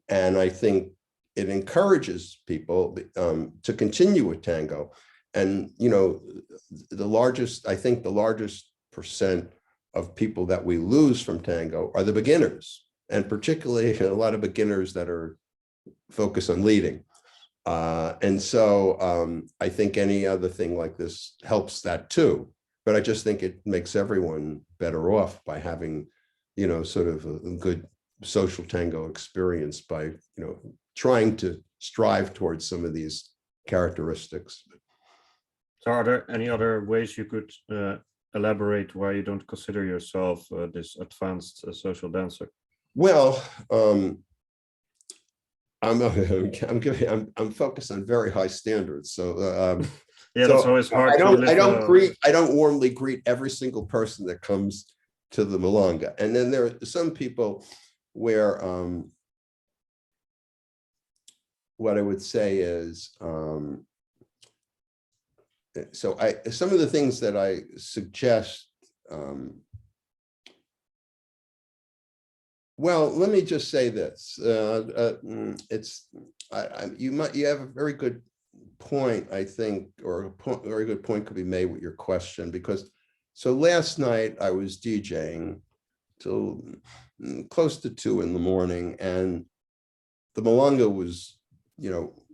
And I think it encourages people to continue with tango. And, the largest percent of people that we lose from tango are the beginners, and particularly a lot of beginners that are focused on leading. And so I think any other thing like this helps that too. But I just think it makes everyone better off by having, sort of a good social tango experience by, trying to strive towards some of these characteristics. So are there any other ways you could elaborate why you don't consider yourself this advanced social dancer? Well, I'm focused on very high standards. So yeah, that's always hard. I don't warmly greet every single person that comes to the milonga. And then there are some people where what I would say is, some of the things that I suggest, well, let me just say this. You have a very good point, I think, or a very good point could be made with your question, because so last night I was DJing till close to 2 in the morning, and the milonga was,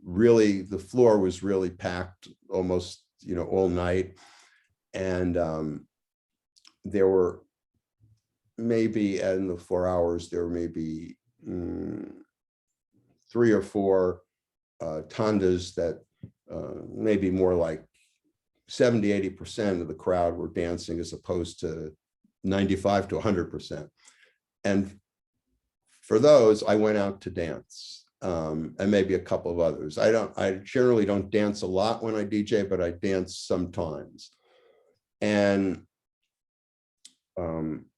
really, the floor was really packed almost, you know, all night. And there were maybe, in the 4 hours, there were maybe 3 or 4 tandas that maybe more like 70–80% of the crowd were dancing, as opposed to 95 to 100%. And for those, I went out to dance, and maybe a couple of others. I generally don't dance a lot when I DJ, but I dance sometimes. And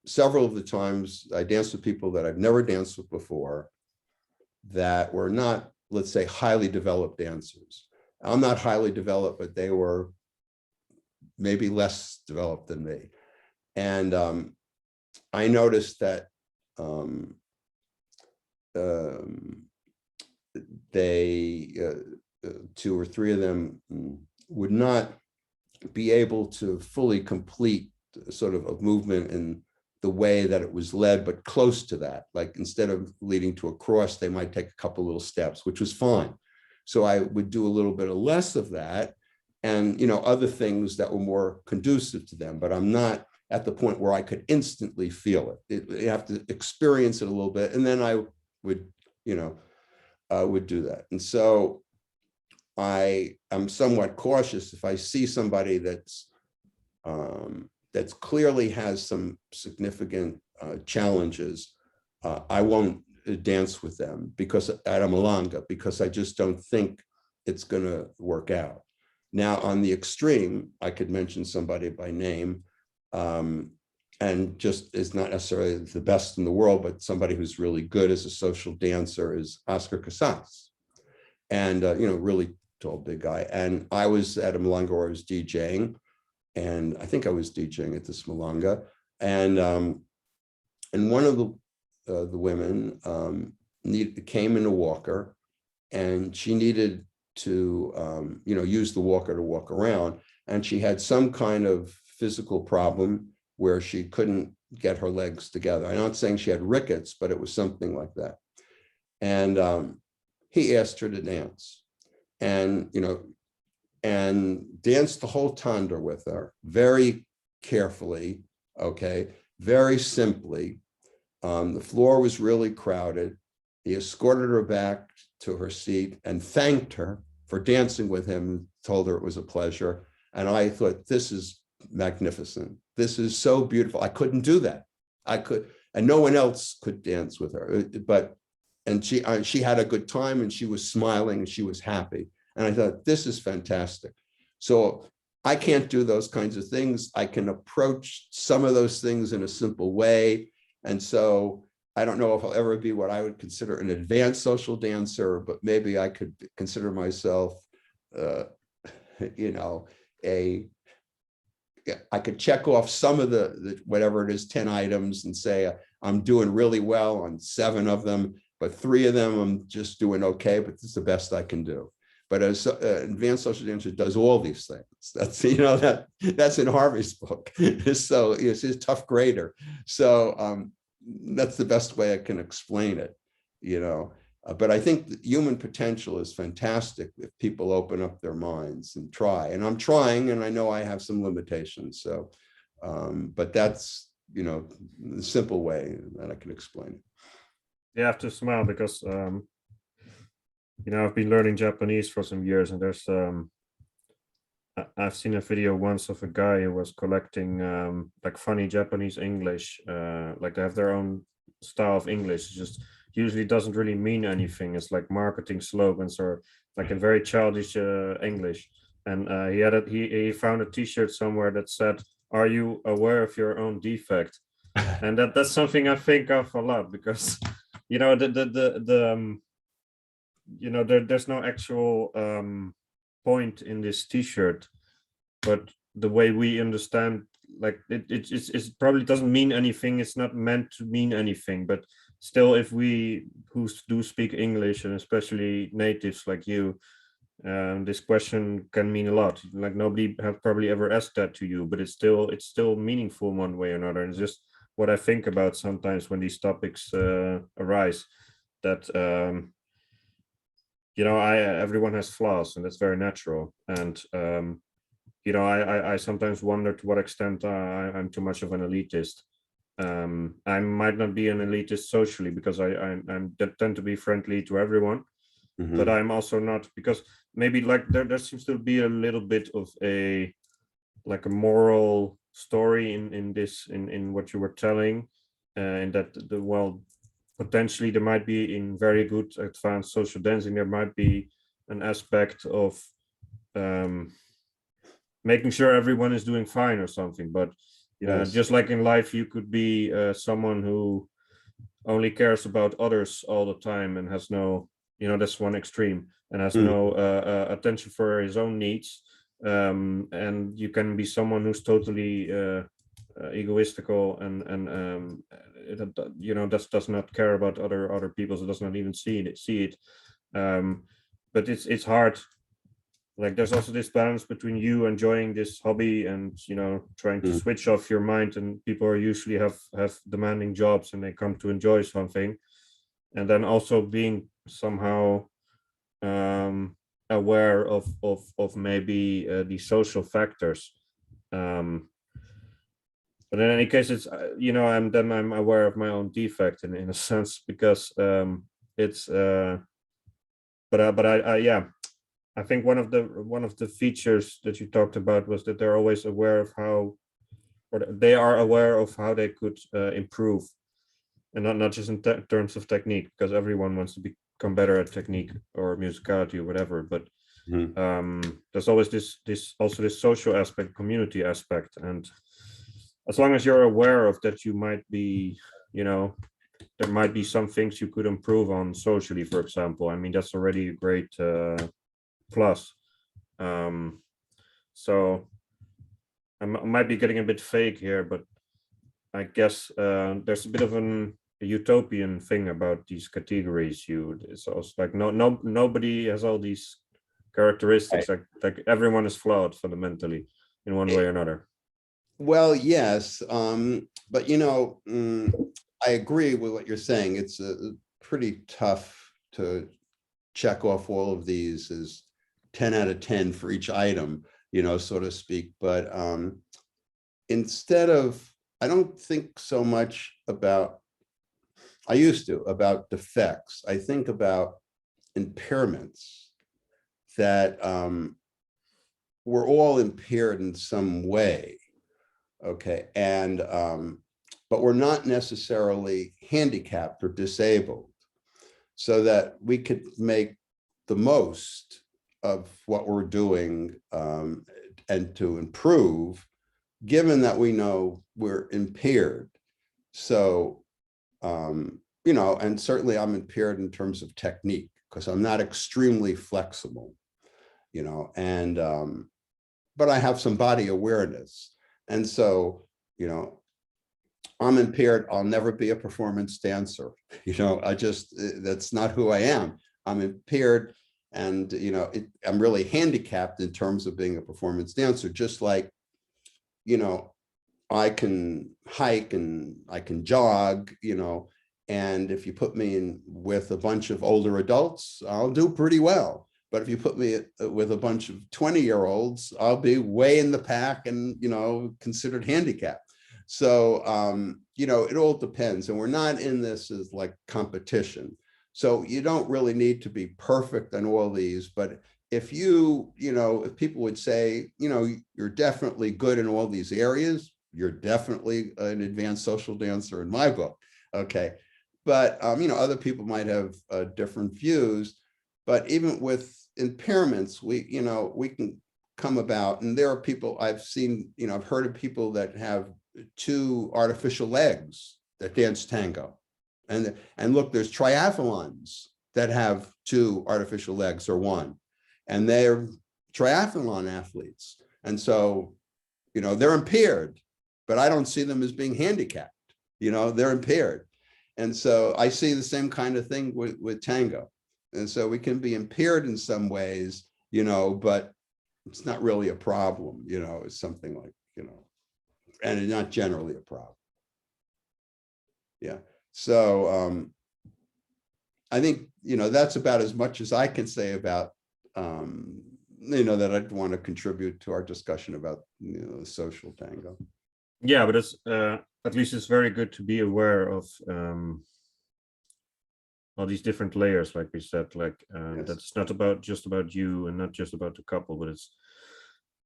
several of the times I danced with people that I've never danced with before, that were not, let's say, highly developed dancers. I'm not highly developed, but they were maybe less developed than me. And I noticed that they, 2 or 3 of them would not be able to fully complete sort of a movement in the way that it was led, but close to that. Like, instead of leading to a cross, they might take a couple little steps, which was fine. So I would do a little bit of less of that, and, you know, other things that were more conducive to them. But I'm not at the point where I could instantly feel it. You have to experience it a little bit, and then I would, you know, would do that. And so I am somewhat cautious if I see somebody that's clearly has some significant challenges. I won't dance with them because at a milonga, because I just don't think it's going to work out. Now, on the extreme, I could mention somebody by name, and just is not necessarily the best in the world, but somebody who's really good as a social dancer is Oscar Casas. And, you know, really tall, big guy. And I was at a milonga where I was DJing, and I think I was DJing at this milonga. And one of the women came in a walker, and she needed to, you know, use the walker to walk around. And she had some kind of physical problem where she couldn't get her legs together. I'm not saying she had rickets, but it was something like that. And he asked her to dance, and, you know, and danced the whole tanda with her very carefully, okay, very simply. The floor was really crowded. He escorted her back to her seat and thanked her for dancing with him, told her it was a pleasure. And I thought, this is magnificent. This is so beautiful. I couldn't do that. I could, and no one else could dance with her. And she had a good time, and she was smiling, and she was happy. And I thought, this is fantastic. So I can't do those kinds of things. I can approach some of those things in a simple way. And so I don't know if I'll ever be what I would consider an advanced social dancer, but maybe I could consider myself, you know, I could check off some of the whatever it is, 10 items, and say, I'm doing really well on 7 of them, but 3 of them I'm just doing okay, but this is the best I can do. But as advanced social dancer does all these things. That's, you know, that's in Harvey's book. So it's a tough grader. So that's the best way I can explain it, you know. But I think the human potential is fantastic if people open up their minds and try. And I'm trying, and I know I have some limitations. So, but that's, you know, the simple way that I can explain it. You have to smile because you know, I've been learning Japanese for some years, and there's I've seen a video once of a guy who was collecting like funny Japanese English, like they have their own style of English. It just usually doesn't really mean anything. It's like marketing slogans or like in very childish English. And he found a T-shirt somewhere that said, "Are you aware of your own defect?" And that's something I think of a lot, because you know you know, there's no actual point in this T-shirt, but the way we understand, like it probably doesn't mean anything. It's not meant to mean anything, but still, if we who do speak English, and especially natives like you, this question can mean a lot. Like nobody have probably ever asked that to you, but it's still meaningful one way or another. And it's just what I think about sometimes when these topics arise, that everyone has flaws, and that's very natural. And I sometimes wonder to what extent I'm too much of an elitist. I might not be an elitist socially because I tend to be friendly to everyone, but Mhm. I'm also not, because maybe like there seems to be a little bit of a like a moral story in what you were telling, and that potentially there might be, in very good advanced social dancing, there might be an aspect of um, making sure everyone is doing fine or something. But Yes. just like in life, you could be someone who only cares about others all the time and has no, that's one extreme, and has Mm. no attention for his own needs. And you can be someone who's totally egoistical, and does not care about other people, so does not even see it. um, but it's hard. Like, there's also this balance between you enjoying this hobby and trying to Mm. switch off your mind, and people are usually have demanding jobs and they come to enjoy something, and then also being somehow aware of maybe the social factors. um but in any case, it's I'm aware of my own defect in a sense, because it's but I yeah, I think one of the features that you talked about was that they're always aware of how, or they are aware of how they could improve, and not just in terms of technique, because everyone wants to become better at technique or musicality or whatever. But Mhm. there's always this social aspect, community aspect, and as long as you're aware of that, you might be, you know, there might be some things you could improve on socially, for example. I mean, that's already a great plus. Um, so I might be getting a bit fake here, but I guess there's a bit of a utopian thing about these categories. It's also like nobody has all these Right. characteristics. Like everyone is flawed fundamentally in one way or another. Well, yes, but I agree with what you're saying. It's pretty tough to check off all of these as 10 out of 10 for each item, so to speak. But instead of, I don't think so much about, I used to, about defects. I think about impairments that we're all impaired in some way. Okay. And, but we're not necessarily handicapped or disabled, so that we could make the most of what we're doing, and to improve, given that we know we're impaired. So, and certainly I'm impaired in terms of technique because I'm not extremely flexible, and, but I have some body awareness. And so, I'm impaired. I'll never be a performance dancer. That's not who I am. I'm impaired, and, I'm really handicapped in terms of being a performance dancer, just like, I can hike and I can jog, and if you put me in with a bunch of older adults, I'll do pretty well. But if you put me with a bunch of 20-year-olds, I'll be way in the pack and, considered handicapped. So, it all depends. And we're not in this as like competition. So you don't really need to be perfect on all these, but if if people would say, you're definitely good in all these areas, you're definitely an advanced social dancer in my book. Okay. But, other people might have different views, but even with impairments, we can come about, and there are people I've seen, I've heard of people that have 2 artificial legs that dance tango. And look, there's triathlons that have 2 artificial legs or 1, and they're triathlon athletes. And so, they're impaired, but I don't see them as being handicapped. They're impaired. And so I see the same kind of thing with tango. And so we can be impaired in some ways, but it's not really a problem, it's something like, and it's not generally a problem. Yeah. So, I think, that's about as much as I can say about, that I'd want to contribute to our discussion about, social tango. Yeah, but it's at least it's very good to be aware of all these different layers, like we said, like Yes. that's not about just about you and not just about the couple, but it's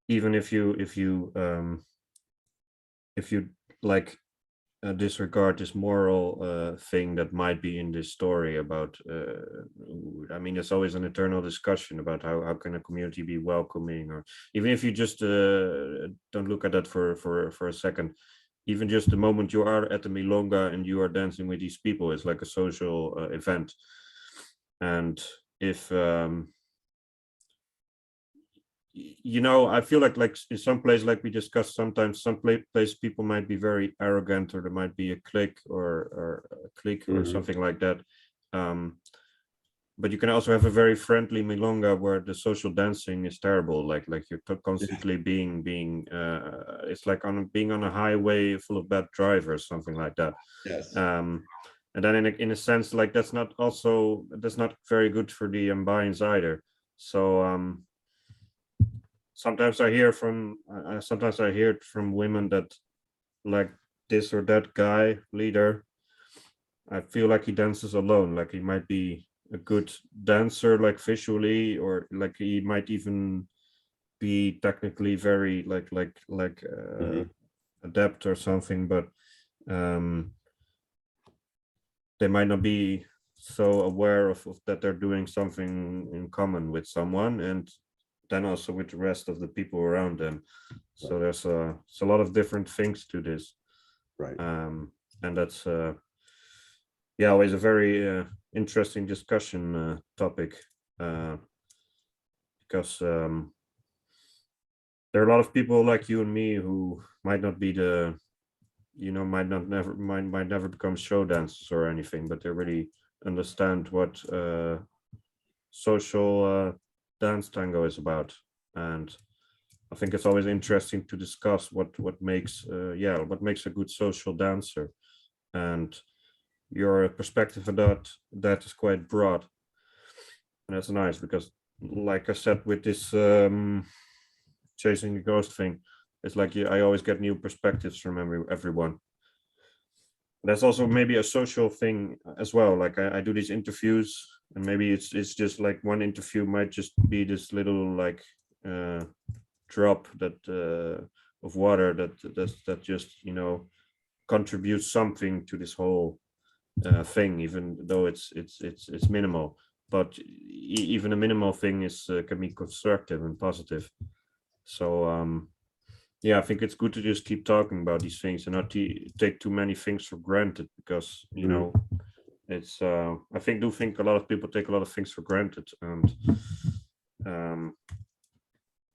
even if you like disregard this moral thing that might be in this story about I mean, it's always an eternal discussion about how can a community be welcoming, or even if you just don't look at that for a second, even just the moment you are at the milonga and you are dancing with these people, it's like a social event. And if I feel like in some place, like we discussed, sometimes some place people might be very arrogant, or there might be a clique or a clique or something like that. But you can also have a very friendly milonga where the social dancing is terrible, like you're constantly being it's like being on a highway full of bad drivers, something like that. Yes. And then in a sense, like that's not very good for the ambience either. So sometimes I hear it from women that, like, this or that guy leader, I feel like he dances alone. Like he might be a good dancer, like visually, or like he might even be technically very adept or something, but they might not be so aware of that they're doing something in common with someone, and then also with the rest of the people around them. So there's a lot of different things to this, Right. and that's always a very interesting discussion topic, because there are a lot of people like you and me who might not be might never become show dancers or anything, but they really understand what social dance tango is about. And I think it's always interesting to discuss what makes a good social dancer. And your perspective of that is quite broad, and that's nice, because, like I said, with this chasing the ghost thing, it's like I always get new perspectives from everyone. That's also maybe a social thing as well. Like I do these interviews, and maybe it's just like one interview might just be this little like drop of water that just contributes something to this whole thing, even though it's minimal. But even a minimal thing can be constructive and positive. So I think it's good to just keep talking about these things and not take too many things for granted, because it's I think a lot of people take a lot of things for granted, and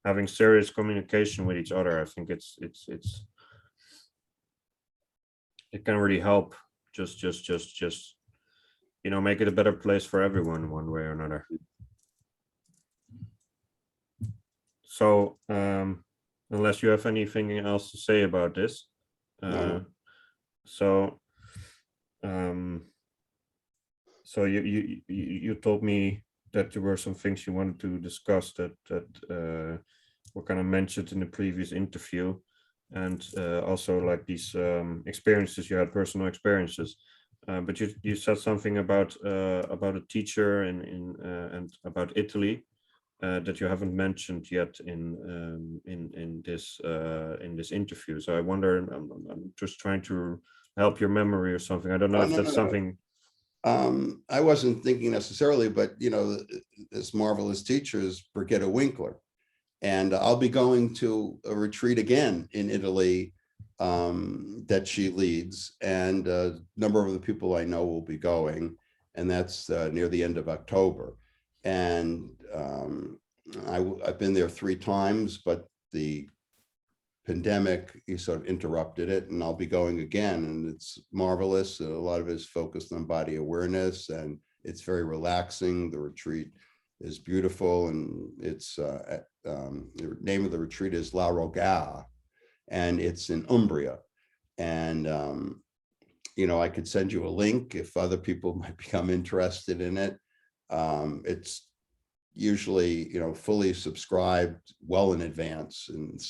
having serious communication with each other, I think it can really help just make it a better place for everyone one way or another. So unless you have anything else to say about this, No. so you told me that there were some things you wanted to discuss that were kind of mentioned in the previous interview, and also like these experiences you had, personal experiences. But you said something about a teacher and about Italy that you haven't mentioned yet in this interview. So I wonder, I'm just trying to help your memory or something. I don't know if that's something. I wasn't thinking necessarily, but this marvelous teacher is Brigitte Winkler, and I'll be going to a retreat again in Italy that she leads, and a number of the people I know will be going, and that's near the end of October. And I've been there 3 times, but the pandemic, he sort of interrupted it, and I'll be going again, and it's marvelous. A lot of it is focused on body awareness, and it's very relaxing. The retreat is beautiful, and it's the name of the retreat is La Roga, and it's in Umbria. And I could send you a link if other people might become interested in it. It's usually, fully subscribed well in advance. And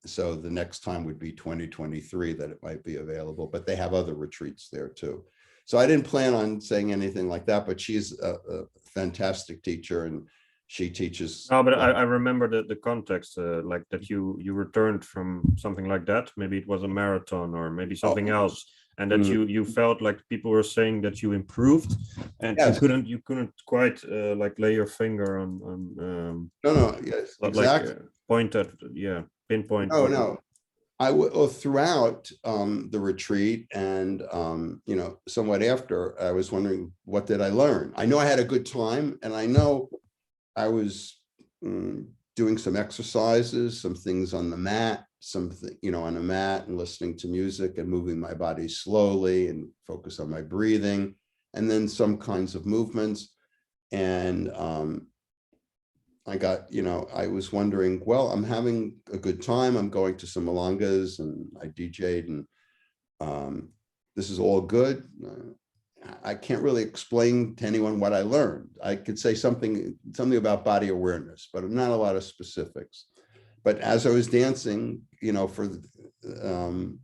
so the next time would be 2023 that it might be available, but they have other retreats there too. So I didn't plan on saying anything like that, but she's a fantastic teacher, and she teaches. No, but I remember the context, like that you returned from something like that. Maybe it was a marathon or maybe something else, and that you felt like people were saying that you improved, and Yes. you couldn't quite like lay your finger on No, yes, exactly. like point at pinpoint. No. Throughout the retreat and somewhat after, I was wondering, what did I learn? I know I had a good time, and I know I was doing some exercises, some things on the mat, on a mat, and listening to music and moving my body slowly and focus on my breathing, and then some kinds of movements. And I was wondering, well, I'm having a good time. I'm going to some Milangas and I DJ'd, and this is all good. I can't really explain to anyone what I learned. I could say something about body awareness, but not a lot of specifics. But as I was dancing, for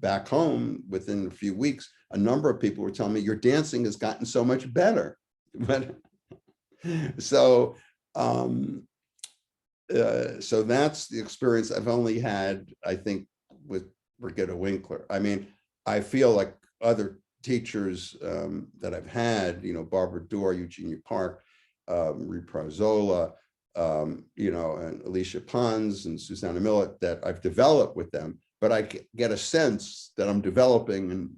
back home, within a few weeks, a number of people were telling me, your dancing has gotten so much better. But so that's the experience I've only had, I think, with Brigitte Winkler. I mean, I feel like other teachers that I've had, Barbara Dorr, Eugenia Park, Riprazola, and Alicia Pons and Susanna Millett, that I've developed with them, but I get a sense that I'm developing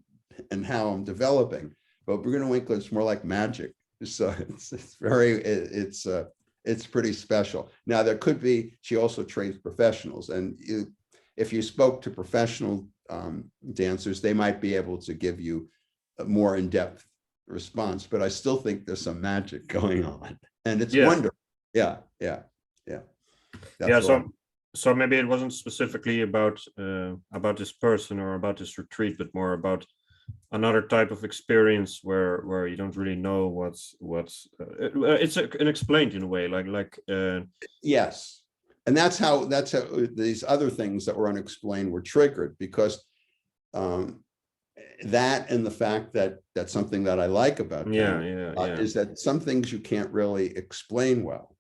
and how I'm developing. But Brigitte Winkler is more like magic. So it's pretty special. Now, there could be, she also trains professionals, and if you spoke to professional dancers, they might be able to give you a more in-depth response, but I still think there's some magic going on, and it's wonderful. Yeah. So maybe it wasn't specifically about this person or about this retreat, but more about another type of experience where you don't really know what's it's unexplained in a way, like yes, and that's how these other things that were unexplained were triggered, because that, and the fact that that's something that I like about is that some things you can't really explain well.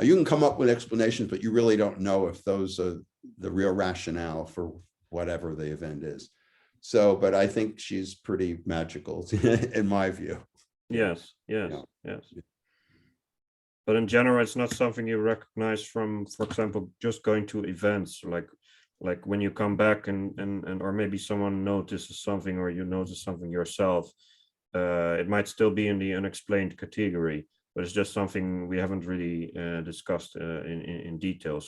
You can come up with explanations, but you really don't know if those are the real rationale for whatever the event is. So, but I think she's pretty magical in my view. Yes. But in general, it's not something you recognize from, for example, just going to events, like when you come back and or maybe someone notices something, or you notice something yourself. It might still be in the unexplained category, but it's just something we haven't really discussed in detail.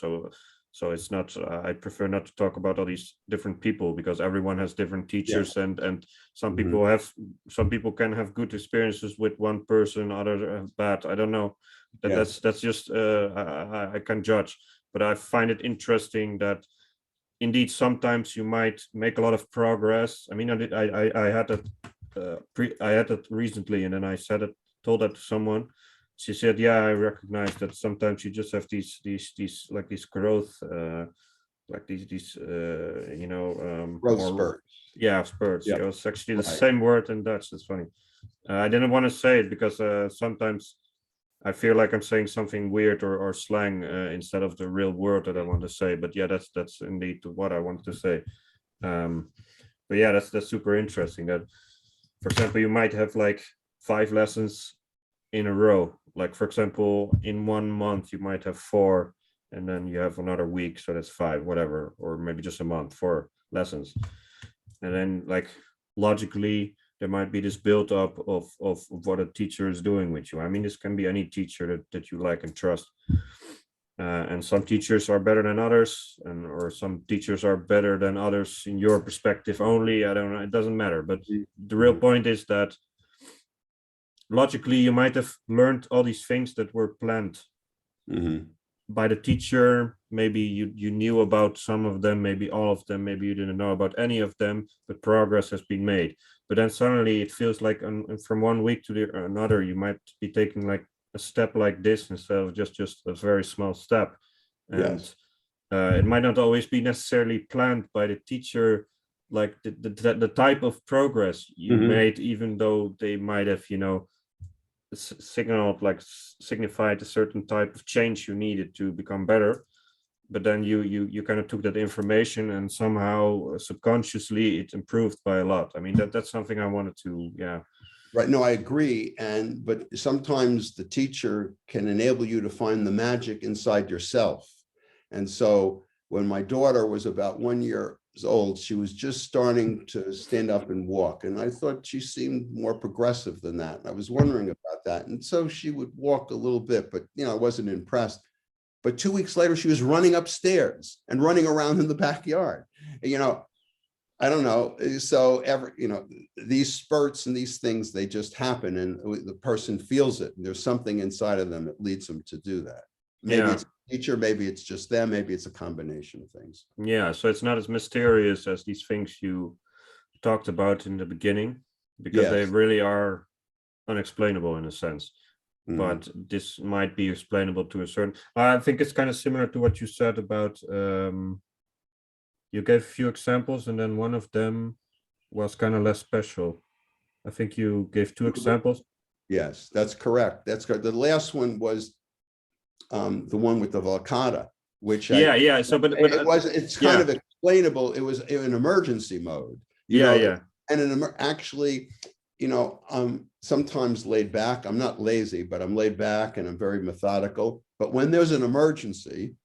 So it's not, I prefer not to talk about all these different people, because everyone has different teachers, and some people can have good experiences with one person, others have bad. I don't know. That's just I can judge, but I find it interesting that indeed sometimes you might make a lot of progress. I mean, I had that I had that recently, and then I told that to someone. She said, yeah, I recognize that sometimes you just have these like these growth, like these growth spurts. Yeah, spurts. Yeah. It's actually the same word in Dutch. That's funny. I didn't want to say it because sometimes I feel like I'm saying something weird or slang instead of the real word that I want to say. But yeah, that's indeed what I wanted to say. But yeah, that's super interesting. That, for example, you might have like 5 lessons in a row. Like, for example, in 1 month you might have 4, and then you have another week, so that's 5, whatever, or maybe just a month, 4 lessons. And then, like, logically there might be this build up of what a teacher is doing with you. I mean, this can be any teacher that you like and trust, and some teachers are better than others, or some teachers are better than others in your perspective only. I don't know, it doesn't matter, but the real point is that logically you might have learned all these things that were planned by the teacher. Maybe you knew about some of them, maybe all of them, maybe you didn't know about any of them, but progress has been made. But then suddenly it feels like from one week to the another, you might be taking like a step like this instead of just a very small step. And Yes. it might not always be necessarily planned by the teacher, like the type of progress you made, even though they might have, signaled, like signified a certain type of change you needed to become better. But then you kind of took that information and somehow subconsciously it improved by a lot. I mean, that's something I wanted to, yeah. Right. No, I agree. But sometimes the teacher can enable you to find the magic inside yourself. And so when my daughter was about 1 year old, she was just starting to stand up and walk. And I thought she seemed more progressive than that. I was wondering about that. And so she would walk a little bit, but I wasn't impressed. But 2 weeks later, she was running upstairs and running around in the backyard. I don't know. So these spurts and these things, they just happen and the person feels it. And there's something inside of them that leads them to do that. Maybe it's a teacher, maybe it's just them, maybe it's a combination of things. Yeah, so it's not as mysterious as these things you talked about in the beginning, because they really are unexplainable in a sense. But this might be explainable to a certain, I think it's kind of similar to what you said about, you gave a few examples and then one of them was kind of less special. I think you gave 2 examples. Yes, that's correct. That's correct. The last one was the one with the volcata, which so but it's kind of explainable. It was in emergency mode. And actually, I'm sometimes laid back. I'm not lazy, but I'm laid back and I'm very methodical. But when there's an emergency,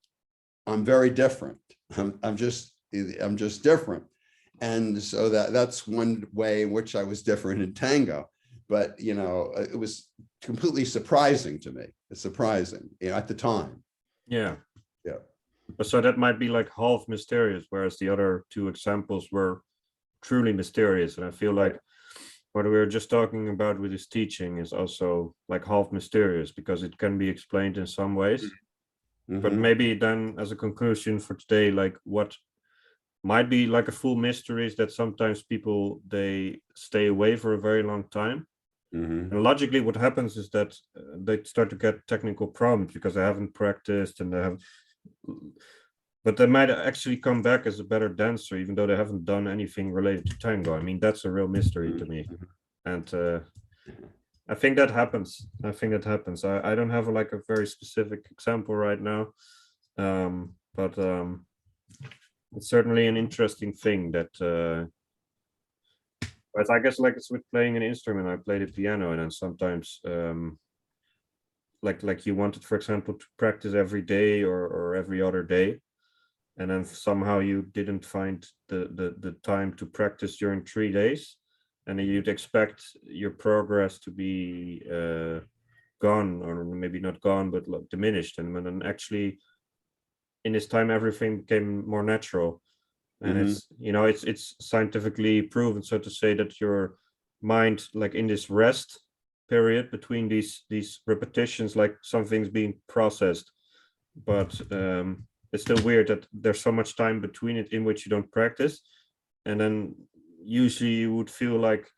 I'm very different. I'm just different. And so that's one way in which I was different in tango. But, it was completely surprising to me. It's surprising, at the time. Yeah. Yeah. So that might be like half mysterious, whereas the other 2 examples were truly mysterious. And I feel like what we were just talking about with his teaching is also like half mysterious, because it can be explained in some ways. But maybe then as a conclusion for today, like what might be like a full mystery is that sometimes people, they stay away for a very long time. And logically what happens is that they start to get technical problems because they haven't practiced and but they might actually come back as a better dancer even though they haven't done anything related to tango. I mean, that's a real mystery to me. And I think that happens. I don't have like a very specific example right now, but it's certainly an interesting thing that but I guess like it's with playing an instrument. I play the piano and then sometimes like you wanted, for example, to practice every day or every other day, and then somehow you didn't find the time to practice during 3 days, and then you'd expect your progress to be gone, or maybe not gone, but like diminished. And then actually in this time everything became more natural. And it's scientifically proven, so to say, that your mind, like in this rest period between these repetitions, like something's being processed. But it's still weird that there's so much time between it in which you don't practice, and then usually you would feel like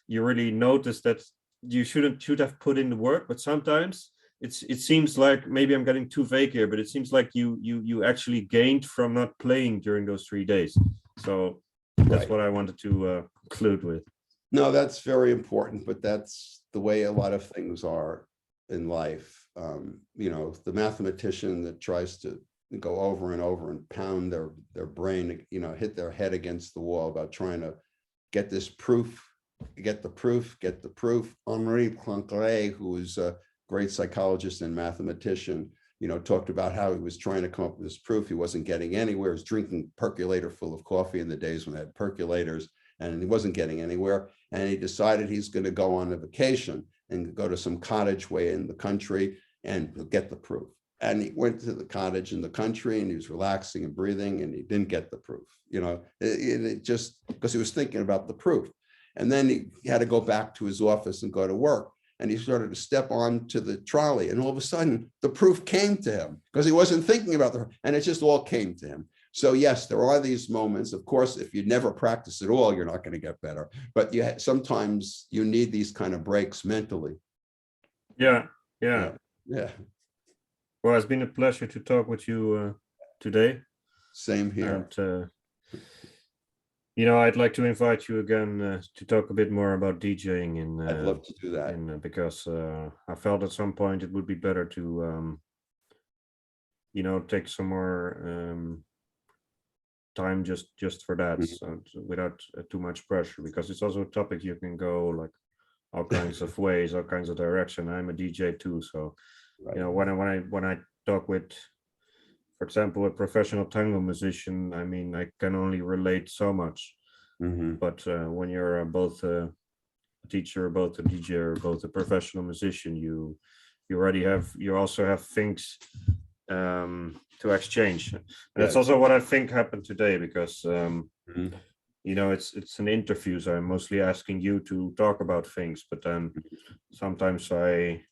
you really notice that you should have put in the work. But sometimes it seems like, maybe I'm getting too vague here, but it seems like you actually gained from not playing during those 3 days. So that's what I wanted to conclude with. No, that's very important, but that's the way a lot of things are in life. The mathematician that tries to go over and over and pound their brain, hit their head against the wall about trying to get this proof, get the proof. Henri Poincaré, who is a great psychologist and mathematician, talked about how he was trying to come up with this proof. He wasn't getting anywhere. He was drinking percolator full of coffee in the days when they had percolators, and he wasn't getting anywhere. And he decided he's going to go on a vacation and go to some cottage way in the country and get the proof. And he went to the cottage in the country and he was relaxing and breathing, and he didn't get the proof, it just because he was thinking about the proof. And then he had to go back to his office and go to work. and he started to step onto the trolley, and all of a sudden the proof came to him because he wasn't thinking about and it just all came to him. So yes, there are these moments. Of course, if you never practice at all, you're not going to get better. But sometimes you need these kind of breaks mentally. Yeah. Yeah. Well, it's been a pleasure to talk with you today. Same here. And I'd like to invite you again to talk a bit more about DJing. I'd love to do that. Because I felt at some point it would be better to, take some more time just for that, so without too much pressure, because it's also a topic you can go like all kinds of ways, all kinds of direction. I'm a DJ too, so Right. when I talk with, for example, a professional tango musician, I mean, I can only relate so much. But when you're both a teacher, both a DJ, or both a professional musician, you also have things to exchange. And that's also what I think happened today, because it's an interview, so I'm mostly asking you to talk about things, but then sometimes I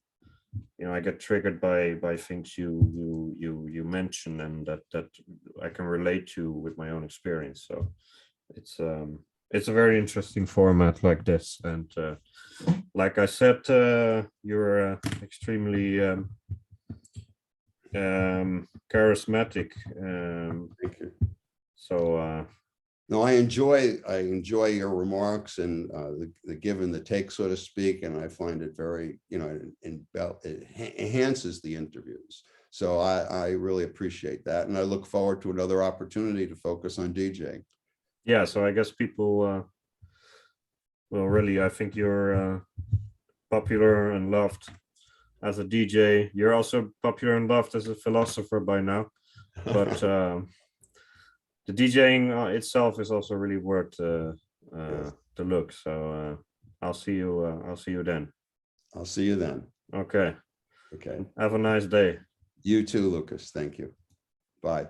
get triggered by things you mention, and that I can relate to with my own experience. So it's a very interesting format like this, and like I said, you're extremely charismatic. Thank you. So no, I enjoy your remarks and the give and the take, so to speak, and I find it very, it enhances the interviews. So I really appreciate that, and I look forward to another opportunity to focus on DJing. Yeah, so I guess people well, really, I think you're popular and loved as a DJ. You're also popular and loved as a philosopher by now, but the DJing itself is also really worth the look. So I'll see you then. I'll see you then. Okay. Okay. Have a nice day. You too, Lucas. Thank you. Bye.